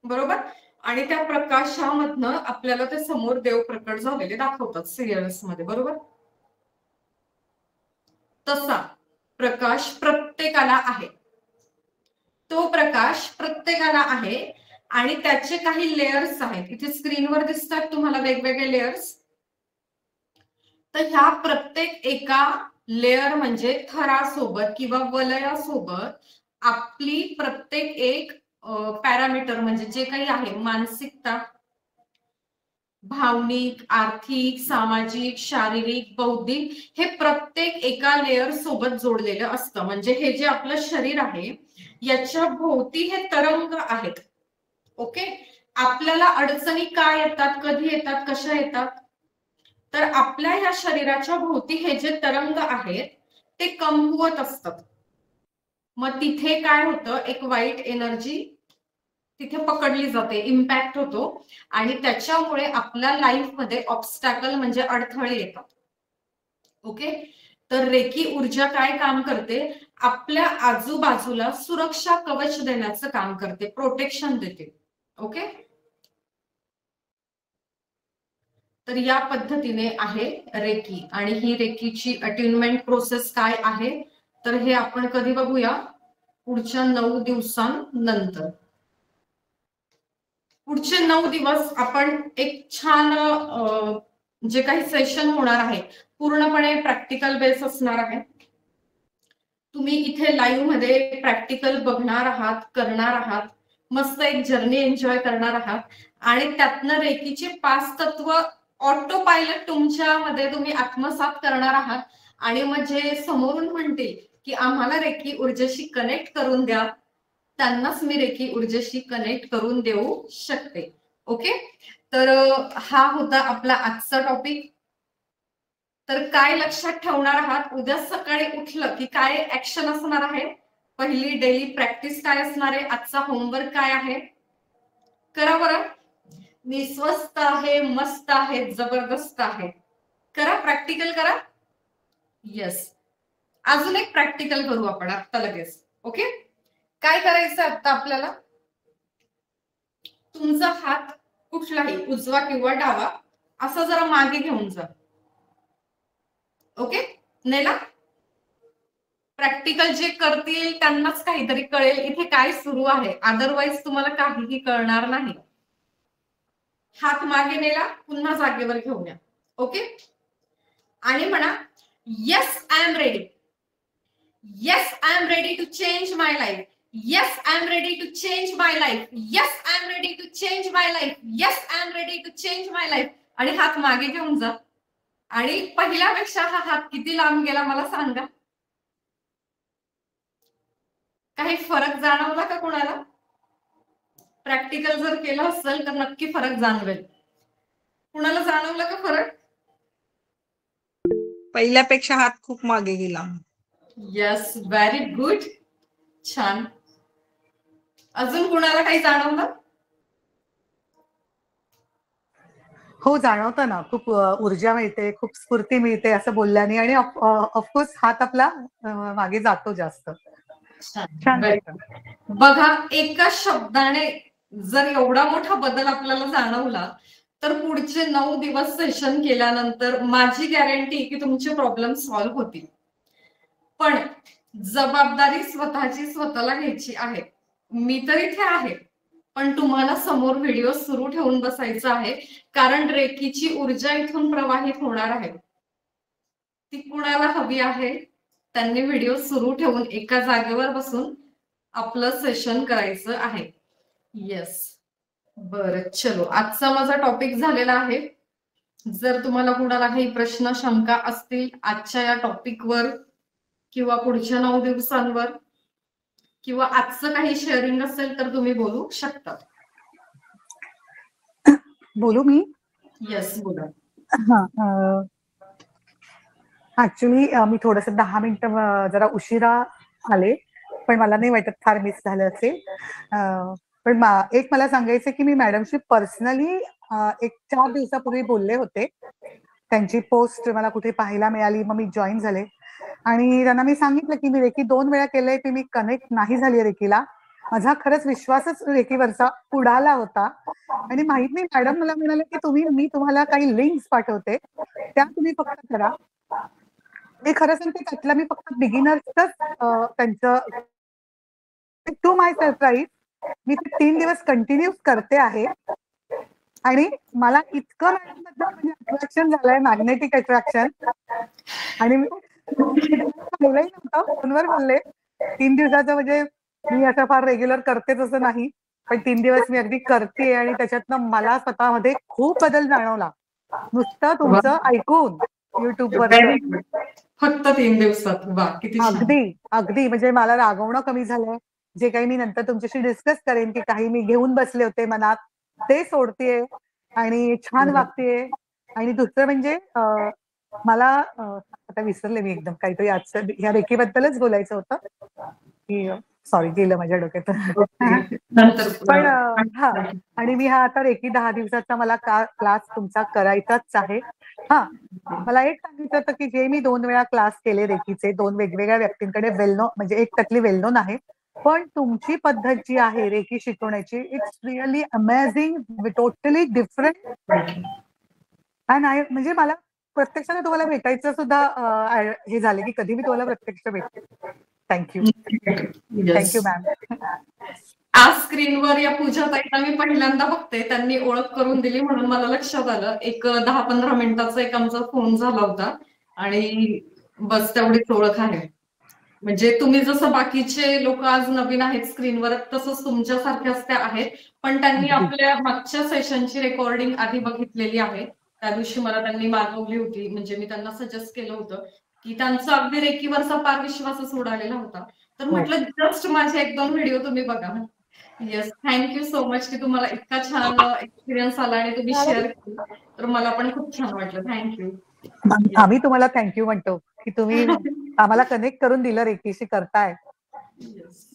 बरोबर? आणि त्या प्रकाशामधनं आपल्याला ते समोर देव प्रकट झालेले दाखवतात सिरियल्स मध्ये, बरोबर? तसा प्रकाश प्रत्येकाला आहे, तो प्रकाश प्रत्येकाला आहे, आणि त्याचे काही लेयर्स आहेत. इथे स्क्रीनवर दिसतात तुम्हाला वेगवेगळे लेयर्स. तर ह्या प्रत्येक एका लेयर म्हणजे थरासोबत किंवा वलयासोबत आपली प्रत्येक एक पॅरामीटर म्हणजे जे काही आहे, मानसिकता, भावनिक, आर्थिक, सामाजिक, शारीरिक, बौद्धिक, हे प्रत्येक एका लेयर सोबत जोडलेलं असतं. म्हणजे हे जे आपलं शरीर आहे याच्या भोवती हे तरंग आहेत. ओके, आपल्याला अडचणी काय येतात, कधी येतात, कशा येतात? तर आपल्या या शरीराच्या भोवती हे जे तरंग आहेत ते कमकुवत असतात. मग तिथे काय होतं, एक वाईट एनर्जी तिथे पकडली जाते, इम्पॅक्ट होतो, आणि त्याच्यामुळे आपल्या लाईफमध्ये ऑब्स्टॅकल म्हणजे अडथळे येतात. ओके, तर रेकी ऊर्जा काय काम करते? आपल्या आजूबाजूला सुरक्षा कवच देण्याचं काम करते, प्रोटेक्शन देते. ओके, तर या पद्धतीने आहे रेकी. आणि ही रेकीची अट्युनमेंट प्रोसेस काय आहे, तर हे आपण कधी बघूया? पुढच्या 9 दिवसांनंतर. पुढचे 9 दिवस आपण एक छान जे काही सेशन होणार आहे पूर्णपणे प्रॅक्टिकल बेस असणार आहे. तुम्ही इथे लाईव्ह मध्ये प्रॅक्टिकल बघणार आहात, करणार आहात, मस्त एक जर्नी एन्जॉय करणार आहात, आणि त्यातनं रेकीचे 5 तत्व ऑटो पायलट तुमच्यामध्ये तुम्ही आत्मसात करणार आहात. आणि मग जे समोरून म्हणतील की आम्हाला रेकी ऊर्जेशी कनेक्ट करून द्या, त्यांनाच मी रेकी ऊर्जेशी कनेक्ट करून देऊ शकते. ओके, तर हा होता आपला आजचा टॉपिक. तर काय लक्षात ठेवणार आहात, उद्या सकाळी उठलं की काय ऍक्शन असणार आहे, पहिली डेली प्रॅक्टिस काय असणार आहे, आजचा होमवर्क काय आहे, करा बरं. मी स्वस्त आहे, मस्त आहे, जबरदस्त आहे, करा, प्रॅक्टिकल करा. येस, अजून एक प्रॅक्टिकल करू आपण आता लगेच. ओके, काय करायचं आता आपल्याला, तुमचा हात कुठलाही उजवा किंवा डावा असा जरा मागे घेऊन जा. ओके, नेला. प्रॅक्टिकल जे करतील त्यांनाच काहीतरी कळेल इथे काय सुरू आहे, अदरवाईज तुम्हाला काहीही कळणार नाही. हात मागे नेला, पुन्हा जागेवर घेऊन या. ओके, आणि म्हणा yes I am ready. Yes I am ready to change my life. Yes I am ready to change my life. Yes I am ready to change my life. Yes I am ready to change my life. आणि हात मागे घेऊन जा. आणि पहिल्यापेक्षा हा हात किती लांब गेला मला सांगा. काही फरक जाणवला का कोणाला? प्रॅक्टिकल जर केलं असेल तर नक्की फरक जाणवेल. कुणाला जाणवलं का फरक? पहिल्यापेक्षा हात खूप मागे गेला. यस, व्हेरी गुड, छान. अजून कुणाला काही जाणवलं? हो, जाणवतं ना. खूप ऊर्जा मिळते, खूप स्फूर्ती मिळते असं बोलल्याने, आणि ऑफकोर्स हात आपला मागे जातो जास्त. छान वाटतं. बघा, एका शब्दाने जर एवढा मोठा बदल आपल्याला जाणवला तर पुढचे 9 दिवस सेशन केल्यानंतर माझी गॅरंटी की तुमचे प्रॉब्लेम सॉल्व्ह होतील. पण जबाबदारी स्वतःची स्वतःला घ्यायची आहे. मी तर इथे आहे, पण तुम्हाला समोर व्हिडिओ सुरू ठेवून बसायचं आहे, कारण रेकीची ऊर्जा इथून प्रवाहित होणार आहे. ती कुणाला हवी आहे त्यांनी व्हिडिओ सुरू ठेवून एका जागेवर बसून आपलं सेशन करायचं आहे. येस, बरं, चलो, आजचा माझा टॉपिक झालेला आहे. जर तुम्हाला कुणाला काही प्रश्न शंका असतील आजच्या या टॉपिकवर किंवा पुढच्या 9 दिवसांवर किंवा आजचं काही शेअरिंग असेल तर तुम्ही बोलू शकता. बोलू मी? येस, बोला. ऍक्च्युली मी थोडस 10 मिनिटं जरा उशिरा आले, पण मला नाही वाटत फार मिस झालं असेल. पण एक मला सांगायचं की मी मॅडमशी पर्सनली 1-4 दिवसापूर्वी बोलले होते. त्यांची पोस्ट मला कुठे पाहायला मिळाली, मग मी जॉईन झाले आणि त्यांना मी सांगितलं की मी रेकी 2 वेळा केलंय, ते मी कनेक्ट नाही झाली रेकीला. माझा खरंच विश्वासच रेकीवरचा उडाला होता. आणि माहित नाही, मॅडम मला म्हणाले की मी तुम्हाला काही लिंक्स पाठवते, त्या तुम्ही फक्त करा. मी खरं सांगते, त्यातला मी फक्त बिगिनर्सच त्यांचं, टू माय सरप्राईज मी ते 3 दिवस कंटिन्यू करते आहे. आणि मला इतकं म्हणजे अट्रॅक्शन झालंय, मॅग्नेटिक अट्रॅक्शन. आणि मी बोललंही नव्हतं, फोनवर बोलले 3 दिवसाचं, म्हणजे मी असं फार रेग्युलर करतेच असं नाही, पण 3 दिवस मी अगदी करते आणि त्याच्यातनं मला स्वतःमध्ये खूप बदल जाणवला, नुसतं तुमचं ऐकून युट्यूबवर. फक्त 3 दिवसात? वा, किती छान. अगदी अगदी, म्हणजे मला रागवणं कमी झालंय. जे काही मी नंतर तुमच्याशी डिस्कस करेन की काही मी घेऊन बसले होते मनात, ते सोडतेय आणि छान वागतेय. आणि दुसरं म्हणजे मला आता विसरले मी एकदम, काहीतरी आजचं ह्या रेकीबद्दलच बोलायचं होतं की सॉरी, गेलं माझ्या डोक्यातून. पण हा, आणि मी हा आता रेकी 10 दिवसाचा मला क्लास तुमचा करायचाच आहे. हा, मला एक सांगितलं होतं की जे मी 2 वेळा क्लास केले रेकीचे, 2 वेगवेगळ्या व्यक्तींकडे, वेलनो म्हणजे एक त्यातली वेलनोन आहे, पण तुमची पद्धत जी आहे रेकी शिकवण्याची, it's really amazing, totally different. आणि म्हणजे मला प्रत्यक्षाने तुम्हाला भेटायचं सुद्धा हे झाले की कधी मी तुम्हाला प्रत्यक्ष भेटते. Thank you, thank you ma'am. आज स्क्रीनवर या पूजा ताईंना मी पहिल्यांदा बघते, त्यांनी ओळख करून दिली म्हणून मला लक्षात आलं. एक 10-15 मिनिटाचा एक आमचा फोन झाला होता आणि बस तेवढीच ओळख आहे. म्हणजे तुम्ही जसं बाकीचे लोक आज नवीन आहेत स्क्रीनवर, तसंच तुमच्यासारख्याच त्या आहेत, पण त्यांनी आपल्या मागच्या सेशनची रेकॉर्डिंग आधी बघितलेली आहे. त्या दिवशी मला त्यांनी मागवली होती, म्हणजे मी त्यांना सजेस्ट केलं होतं की त्यांचा अगदी रेकीवरचा पार विश्वासच उडालेला होता. तर म्हटलं जस्ट माझे 1-2 व्हिडिओ तुम्ही बघा. येस, थँक्यू सो मच की तुम्हाला इतका छान एक्सपिरियन्स आला आणि तुम्ही शेअर केलं. तर मला पण खूप छान वाटलं. थँक्यू. येस. आम्ही तुम्हाला थँक्यू म्हणतो की तुम्ही आम्हाला कनेक्ट करून दिलं रेकीशी करताय. येस.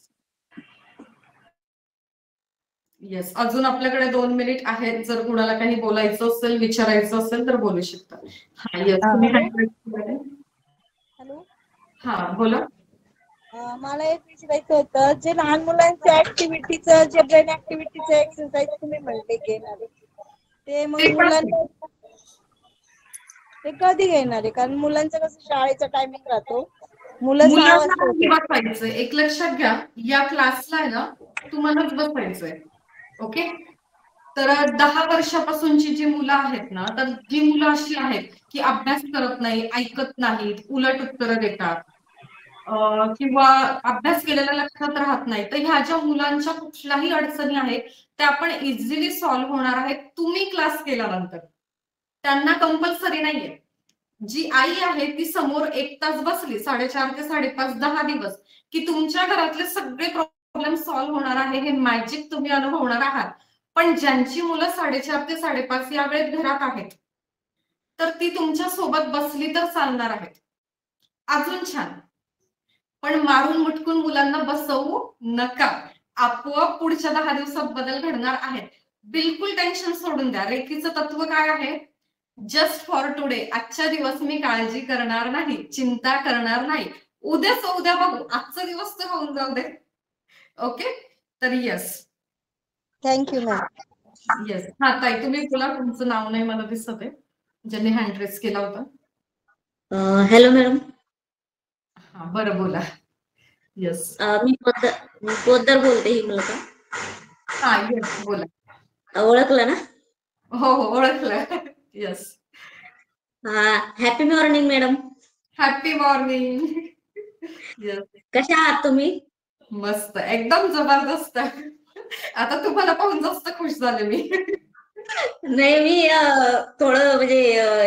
येस, अजून आपल्याकडे 2 मिनिट आहेत. जर कुणाला काही बोलायचं असेल, विचारायचं असेल तर बोलू शकता. हा, येस, तुम्ही हॅलो. hand raise केलंय. हॅलो. हा, बोला. मला एक विचारायचं होतं, जे लहान मुलांच्या ऍक्टिव्हिटीचं, जे ब्रेन ऍक्टिव्हिटीचं एक्सरसाइज तुम्ही म्हणले घेणार ते मग ते पण मुलांना ते कधी घेणार आहे? कारण मुलांचं कसं शाळेचा टायमिंग राहतो, मुलं 6 मुलांना वाजता नाही येतात. बसायचंय. एक लक्षात घ्या, या क्लासला आहे ना तुम्हालाच बसायचंय. ओके. तर 10 वर्षापासूनची जी मुलं आहेत ना, तर जी मुलं अशी आहेत की अभ्यास करत नाही, ऐकत नाहीत, उलट उत्तरं देतात, किंवा अभ्यास केलेला लक्षात राहत नाही, तर ह्या ज्या मुलांच्या कुठल्याही अडचणी आहेत त्या पण इझिली सॉल्व्ह होणार आहेत तुम्ही क्लास केल्यानंतर. त्यांना कंपल्सरी नाहीये. जी आई आहे ती समोर 1 तास बसली, 4:30 ते 5:30 10 दिवस, की तुमच्या घरातले सगळे प्रॉब्लेम सॉल्व्ह होणार आहे, हे मॅजिक तुम्ही अनुभवणार आहात. पण ज्यांची मुलं 4:30 ते 5:30 या वेळेत घरात आहेत, तर ती तुमच्या सोबत बसली तर चालणार आहेत. अजून छान. पण मारून मुटकून मुलांना बसवू नका. आपोआप पुढच्या 10 दिवसात बदल घडणार आहेत. बिलकुल टेन्शन सोडून द्या. रेकीचं तत्व काय आहे? Just for today. आजच्या दिवस मी काळजी करणार नाही, चिंता करणार नाही. उद्याच उद्या बघू, आजचा दिवस तर होऊन जाऊ दे. ओके. तर येस. Thank you ma'am. येस. हा ताई, तुम्ही बोला. तुमचं नाव नाही मला दिसत आहे, ज्यांनी हँड रेस केला होता. Hello madam. हा, बरं, बोला. येस. मी पोद्दार बोलते हिमलता. हा, येस, बोला. ओळखलं ना? हो हो, ओळखलं. येस. हा, happy morning madam. Happy morning. Yes. कशा आहात तुम्ही? मस्त, एकदम जबरदस्त. आता तुम्हाला पाहून जास्त खुश झाले मी. नाही, मी थोडं म्हणजे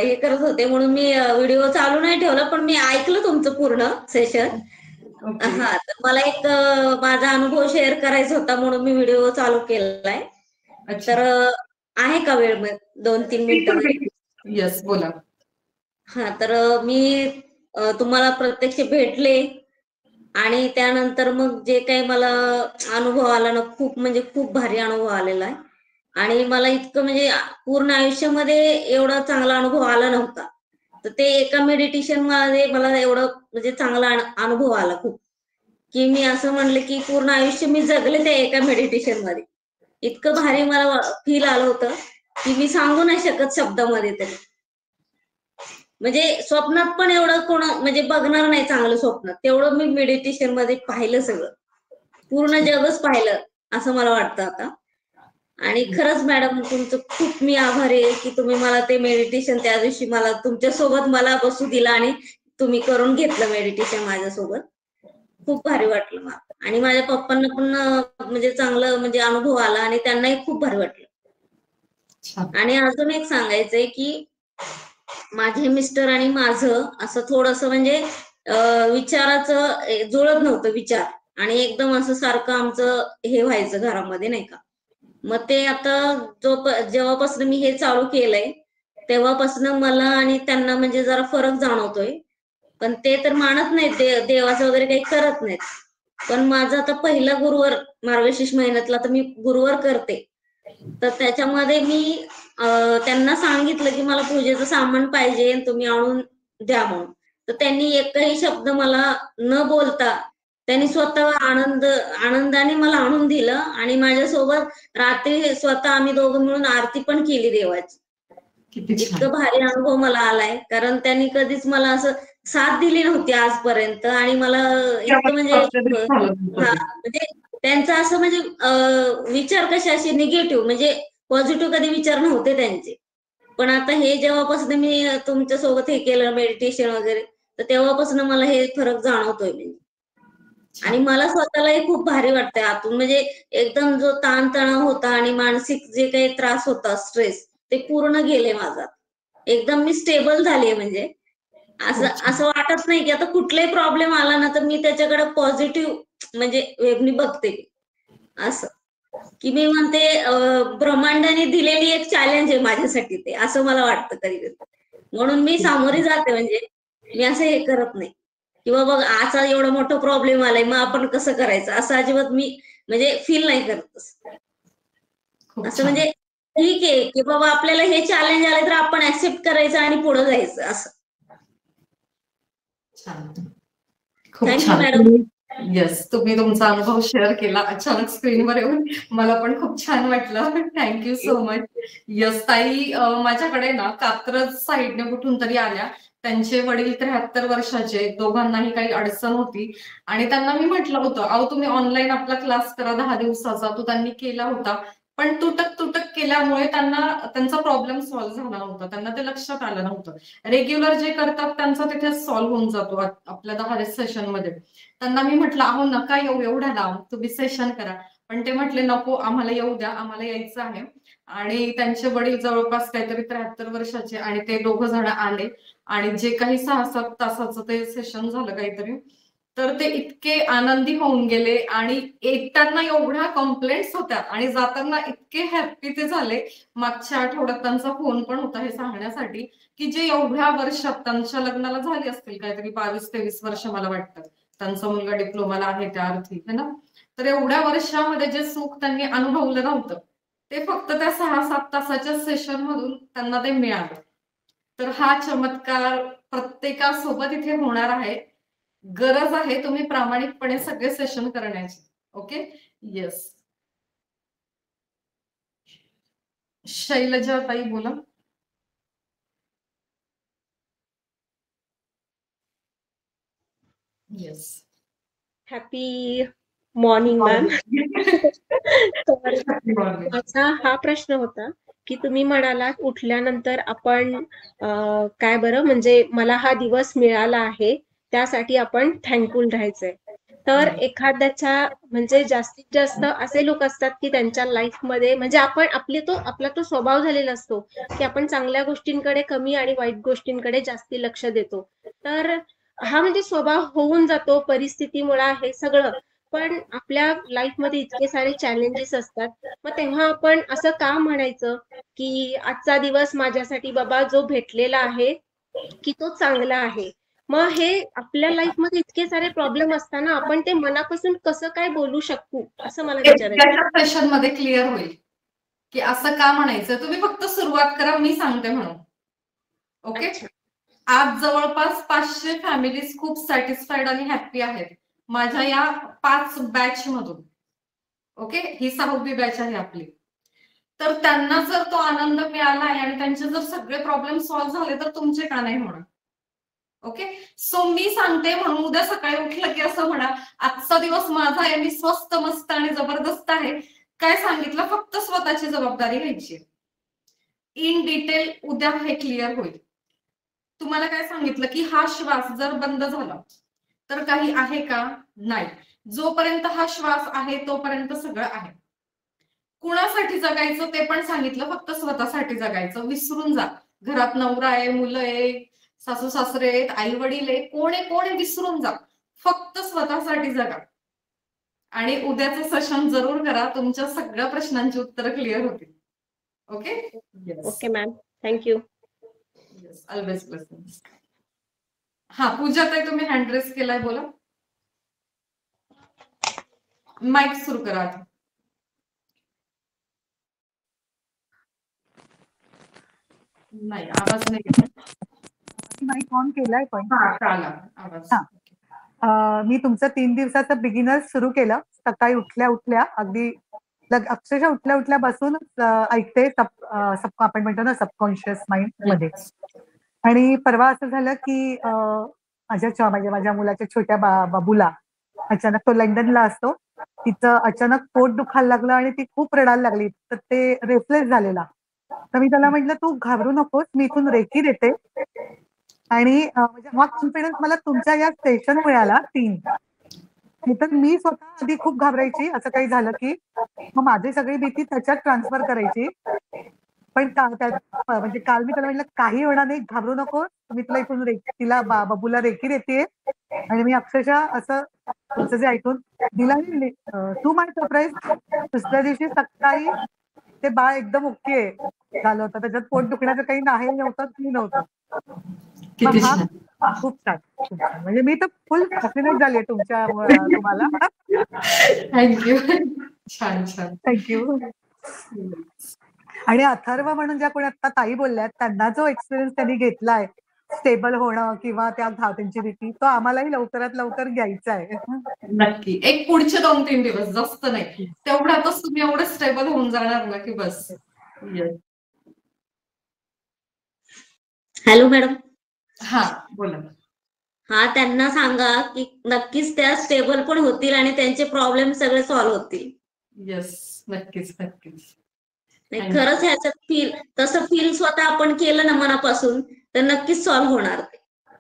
हे करत होते म्हणून मी व्हिडिओ चालू नाही ठेवला, पण मी ऐकलं तुमचं पूर्ण सेशन. ओके. हा, तर मला एक माझा अनुभव शेअर करायचा होता म्हणून मी व्हिडिओ चालू केलाय. अच्छा. तर आहे का वेळ? 2-3 मिनिटं? येस, बोला. हा, तर मी तुम्हाला प्रत्यक्ष भेटले आणि त्यानंतर मग जे काही मला अनुभव आला ना, खूप म्हणजे खूप भारी अनुभव आलेला आहे. आणि मला इतकं म्हणजे पूर्ण आयुष्यामध्ये एवढा चांगला अनुभव आला नव्हता. तर ते एका मेडिटेशन मध्ये मला एवढं म्हणजे चांगला अनुभव आला खूप, की मी असं म्हणलं की पूर्ण आयुष्य मी जगले त्या एका मेडिटेशन मध्ये. इतकं भारी मला फील आलं होतं की मी सांगू नाही शकत शब्दामध्ये तरी. म्हणजे स्वप्नात पण एवढं कोण म्हणजे बघणार नाही चांगलं स्वप्न, तेवढं मी मेडिटेशन मध्ये पाहिलं सगळं, पूर्ण जगच पाहिलं असं मला वाटतं आता. आणि खरंच मॅडम तुमचं खूप मी आभारी आहे की तुम्ही मला ते मेडिटेशन त्या दिवशी मला तुमच्या सोबत मला बसू दिलं आणि तुम्ही करून घेतलं मेडिटेशन माझ्यासोबत. खूप भारी वाटलं मला. आणि माझ्या पप्पांना पण म्हणजे चांगलं म्हणजे अनुभव आला आणि त्यांनाही खूप भारी वाटलं. आणि अजून एक सांगायचंय की माझे मिस्टर आणि माझं असं थोडंसं म्हणजे विचाराचं जुळत नव्हतं विचार, आणि एकदम असं सारखं आमचं हे व्हायचं घरामध्ये नाही का. मग ते आता जेव्हापासून मी हे चालू केलंय तेव्हापासून मला आणि त्यांना म्हणजे जरा फरक जाणवतोय. पण ते तर मानत नाहीत, देवाचं वगैरे काही करत नाहीत. पण माझा आता पहिला गुरुवार मार्गशीर्ष महिन्यातला तर मी गुरुवार करते. तर त्याच्यामध्ये मी त्यांना सांगितलं की मला पूजेचं सामान पाहिजे, तुम्ही आणून द्या म्हणून. तर त्यांनी एकही शब्द मला न बोलता त्यांनी स्वतः आनंदाने मला आणून दिलं आणि माझ्यासोबत रात्री स्वतः आम्ही दोघं मिळून आरती पण केली देवाची. इतकं भारी अनुभव मला आलाय, कारण त्यांनी कधीच मला असं साथ दिली नव्हती आजपर्यंत. आणि मला इतकं म्हणजे म्हणजे त्यांचं असं म्हणजे विचार कसे असे निगेटिव्ह म्हणजे पॉझिटिव्ह कधी विचार नव्हते त्यांचे. पण आता हे जेव्हापासून मी तुमच्या सोबत हे केलं मेडिटेशन वगैरे, तर तेव्हापासून मला हे फरक जाणवतोय. आणि मला स्वतःलाही खूप भारी वाटतंय आतून. म्हणजे एकदम जो ताणतणाव होता आणि मानसिक जे काही त्रास होता, स्ट्रेस, ते पूर्ण गेले माझा. एकदम मी स्टेबल झालीये. म्हणजे असं वाटत नाही की आता कुठलाही प्रॉब्लेम आला ना तर मी त्याच्याकडे पॉझिटिव्ह म्हणजे वेगळी बघते असं. की मी म्हणते ब्रह्मांडाने दिलेली एक चॅलेंज आहे माझ्यासाठी ते, असं मला वाटतं कधी कधी. म्हणून मी सामोरी जाते, म्हणजे मी असं हे करत नाही किंवा बघ असा एवढा मोठा प्रॉब्लेम आलाय मग आपण कसं करायचं, असं अजिबात मी म्हणजे फील नाही करत असं. खूप असं छान. म्हणजे ठीक आहे की बाबा आपल्याला हे चॅलेंज आले तर आपण ऍक्सेप्ट करायचं आणि पुढे जायचं असं. छान. खूप थँक्यू छान. मॅडम. येस, तुम्ही तुमचा अनुभव शेअर केला अचानक स्क्रीनवर येऊन. मला पण खूप छान वाटलं. Thank you so much. येस ताई, माझ्याकडे ना कात्रज साईडने कुठून तरी आल्या. त्यांचे वडील 73 वर्षाचे, दोघांनाही काही अडचण होती आणि त्यांना मी म्हटलं होतं, अहो तुम्ही ऑनलाईन आपला क्लास करा 10 दिवसाचा. तो त्यांनी केला होता, पण तुटक तुटक केल्यामुळे त्यांना त्यांचा प्रॉब्लेम सॉल्व्ह झाला नव्हता. त्यांना ते लक्षात आलं नव्हतं. रेग्युलर जे करतात त्यांचा तिथे सॉल्व्ह होऊन जातो आपल्या 10 सेशनमध्ये. त्यांना मी म्हटलं, अहो नका येऊ एवढ्या लांब, तुम्ही सेशन करा. पण ते म्हटले नको, आम्हाला येऊ द्या, आम्हाला यायचं आहे. आणि त्यांचे वडील जवळपास काहीतरी 73 वर्षाचे आणि ते दोघं जण आले आणि जे काही 6-7 तासाचं ते सेशन झालं काहीतरी, तर ते इतके आनंदी होऊन गेले आणि येताना एवढ्या कंप्लेंट्स होत्या आणि जाताना इतके हॅप्पी ते झाले. मागच्या आठवड्यात त्यांचा फोन पण होता हे सांगण्यासाठी की जे एवढ्या वर्षात, त्यांच्या लग्नाला झाली असतील काहीतरी 22-23 वर्ष मला वाटतं, त्यांचा मुलगा डिप्लोमाला आहे त्या अर्थी, है ना. तर एवढ्या वर्षामध्ये जे सुख त्यांनी अनुभवलं नव्हतं ते फक्त त्या 6-7 तासाच्या सेशन मधून त्यांना ते मिळालं. तर हा चमत्कार प्रत्येकासोबत इथे होणार आहे. गरज आहे तुम्ही प्रामाणिकपणे सगळे सेशन करण्याची. ओके. येस, शैलजा ताई बोला. येस. Happy morning ma'am. तर माझा हा प्रश्न होता की तुम्ही म्हणालात उठल्यानंतर आपण काय बरं म्हणजे मला हा दिवस मिळाला आहे त्यासाठी आपण थँकफुल राहायचंय. तर एखाद्याच्या म्हणजे जास्तीत जास्त असे लोक असतात की त्यांच्या लाईफमध्ये म्हणजे आपला तो स्वभाव झालेला असतो की आपण चांगल्या गोष्टींकडे कमी आणि वाईट गोष्टींकडे जास्ती लक्ष देतो. तर हा म्हणजे स्वभाव होऊन जातो, परिस्थितीमुळे हे सगळं. पण आपल्या लाईफमध्ये इतके सारे चॅलेंजेस असतात, मग तेव्हा आपण असं का म्हणायचं की आजचा दिवस माझ्यासाठी बाबा जो भेटलेला आहे की तो चांगला आहे. मग हे आपल्या लाईफमध्ये इतके सारे प्रॉब्लेम असताना आपण ते मनापासून कसं काय बोलू शकू असं मला विचारायचं. सेशन मध्ये क्लिअर होईल की असं का म्हणायचं. तुम्ही फक्त सुरुवात करा, मी सांगते म्हणून. ओके. अच्छा. आज जवळपास 500 फॅमिलीज खूप सॅटिस्फाईड आणि हॅप्पी आहेत माझ्या या 5 बॅच मधून. ओके, ही 6वी बॅच आहे आपली. तर त्यांना जर तो आनंद मिळाला आहे आणि त्यांचे जर सगळे प्रॉब्लेम सॉल्व्ह झाले तर तुमचे का नाही होणार. ओके. सो मी सांगते म्हणून उद्या सकाळी उठलं की असं म्हणा, आजचा दिवस माझा आहे, मी स्वस्त मस्त आणि जबरदस्त आहे. काय सांगितलं, फक्त स्वतःची जबाबदारी घ्यायची. इन डिटेल उद्या हे क्लिअर होईल. तुम्हाला काय सांगितलं की हा श्वास जर बंद झाला तर काही आहे का, नाही. जोपर्यंत हा श्वास आहे तोपर्यंत सगळं आहे. कुणासाठी जगायचं ते पण सांगितलं, फक्त स्वतःसाठी जगायचं. विसरून जा, घरात नवरा आहे, मुलं आहे, सासू सासरे आहेत, आई वडील आहे, कोण आहे कोण आहे विसरून जा. फक्त स्वतःसाठी जगा आणि उद्याचं सेशन जरूर करा. तुमच्या सगळ्या प्रश्नांची उत्तरं क्लिअर होतील. Okay. Okay ma'am, thank you. Yes, always pleasant. हा पूजा ताई, तुम्ही हँड रेस केलाय, बोला. माईक सुरू करा आधी. नाही, आवाज नाही येत. माईक ऑन केलाय पण. आला आवाज. मी तुमचं 3 दिवसाचं बिगिनर सुरू केलं. सकाळी उठल्या उठल्या अगदी अक्षरशः उठल्या उठल्या बसून ऐकते. आपण म्हणतो ना सबकॉन्शियस माइंड मध्ये. आणि परवा असं झालं की माझ्या मुलाच्या छोट्या बाबूला अचानक, तो लंडनला असतो, तिचं अचानक पोट दुखायला लागलं आणि ती खूप रडायला लागली. तर ते रेफलेस झालेला. तर मी त्याला म्हटलं तू घाबरू नकोस, मी इथून रेकी देते. आणि म्हणजे हा कॉन्फिडन्स मला तुमच्या या सेशन मिळाला 3. तर मी स्वतः आधी खूप घाबरायची, असं काही झालं की मग माझी सगळी भीती त्याच्यात ट्रान्सफर करायची. पण म्हणजे काल मी त्याला म्हटलं काही होणार नाही, घाबरू नको, मी तुला इथून तिला बाबूला रेकी देते. आणि मी अक्षरशः असं तुमचं जे ऐकून दिला तू माय सरप्राईज, दुसऱ्या दिवशी सकाळी ते बाळ एकदम ओके झालं होतं, त्याच्यात पोट दुखण्याचं काही नाही नव्हतं, की नव्हतं. किती मग छान. खूप छान, खूप छान. म्हणजे मी तर फुल फॅसिनेट झाली तुमच्या तुम्हाला. थँक्यू. छान छान. थँक्यू. आणि अथर्व म्हणून ज्या कोणी आता ताई बोलल्यात, त्यांना जो एक्सपिरियन्स त्यांनी घेतलाय स्टेबल होणं किंवा त्या त्यांची भीती, तो आम्हालाही लवकरात लवकर घ्यायचा आहे. नक्की. एक पुढचे 2-3 दिवस, जास्त नाही. तेवढ्यातच तुम्ही एवढं स्टेबल होऊन जाणार ना की बस. येस. Hello madam. हा बोला. हा, त्यांना सांगा की नक्कीच त्या स्टेबल पण होतील आणि त्यांचे प्रॉब्लेम सगळे सॉल्व्ह होतील. येस, नक्कीच नक्कीच. नाही, खरंच ह्याच्यात तसं फील स्वतः आपण केलं ना मनापासून, तर नक्कीच सॉल्व्ह होणार.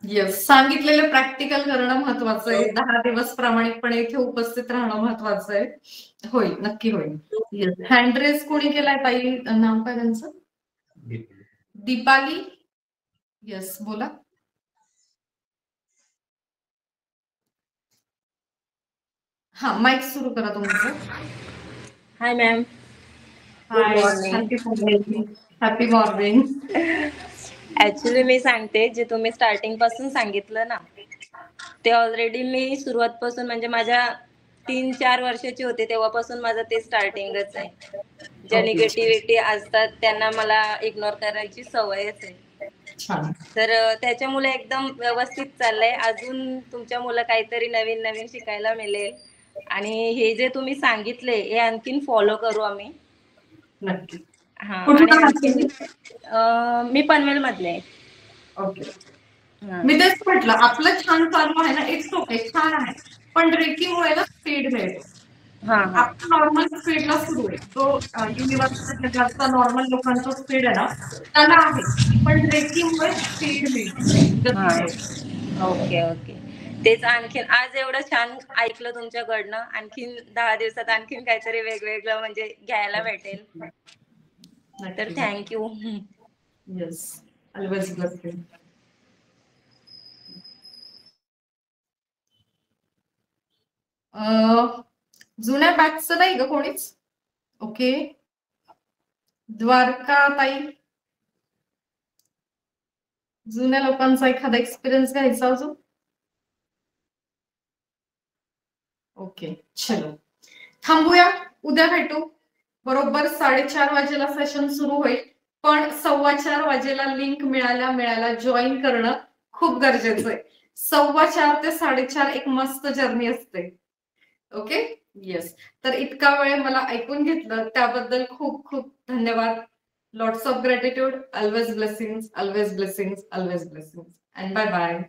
येस, सांगितलेलं प्रॅक्टिकल करणं महत्वाचं आहे. 10 दिवस प्रामाणिकपणे इथे उपस्थित राहणं महत्वाचं आहे. होईल, नक्की होईल. येस. हँड रेस कोणी केलाय ताई? नाव काय त्यांचं? दीपाली. येस, बोला. हा, माईक सुरू करा तुमचं. हाय मॅम. हाय, हॅपी मॉर्निंग. ऍक्च्युली मी सांगते, जे तुम्ही स्टार्टिंग पासून सांगितलं ना, ते ऑलरेडी मी सुरुवातपासून म्हणजे माझ्या 3-4 वर्षाची होते तेव्हापासून माझं ते स्टार्टिंगच आहे. ज्या निगेटिव्हिटी असतात त्यांना मला इग्नोर करायची सवयच आहे. तर त्याच्यामुळे एकदम व्यवस्थित चाललंय. अजून तुमच्या मुलं काहीतरी नवीन नवीन शिकायला मिळेल आणि हे जे तुम्ही सांगितले हे आणखीन फॉलो करू आम्ही. नक्की. हा, आणि आणखीन मी पनवेल मधले आहे. ओके. मी तेच म्हटलं, आपलं छान चालू आहे ना, इट्स ओके, छान आहे. पण रेकीमुळे ना स्पीड मिळतो. आपण नॉर्मल स्पीडला सुरू आहे. जो युनिव्हर्सिटीचा नॉर्मल लोकांचा स्पीड आहे ना, त्याला आहे. पण रेकीमुळे स्पीड मिळते. Okay okay. तेच आणखीन आज एवढं छान ऐकलं तुमच्याकडनं, आणखीन 10 दिवसात आणखीन काहीतरी वेगवेगळं म्हणजे घ्यायला भेटेल. तर थँक्यू. Yes, always welcome. जुन्या बॅचचं नाही ग कोणीच? ओके. द्वारका ताई, जुन्या लोकांचा एखादा एक्सपिरियन्स घ्यायचा अजून? ओके, चलो थांबूया. उद्या भेटू. बरोबर 4:30 वाजेला सेशन सुरू होईल. पण 4:15 वाजेला लिंक मिळायला जॉईन करणं खूप गरजेचं आहे. 4:15 ते 4:30 एक मस्त जर्नी असते. ओके. येस. तर इतका वेळ मला ऐकून घेतलं त्याबद्दल खूप खूप धन्यवाद. Lots of gratitude. Always blessings, always blessings, always blessings. And bye bye.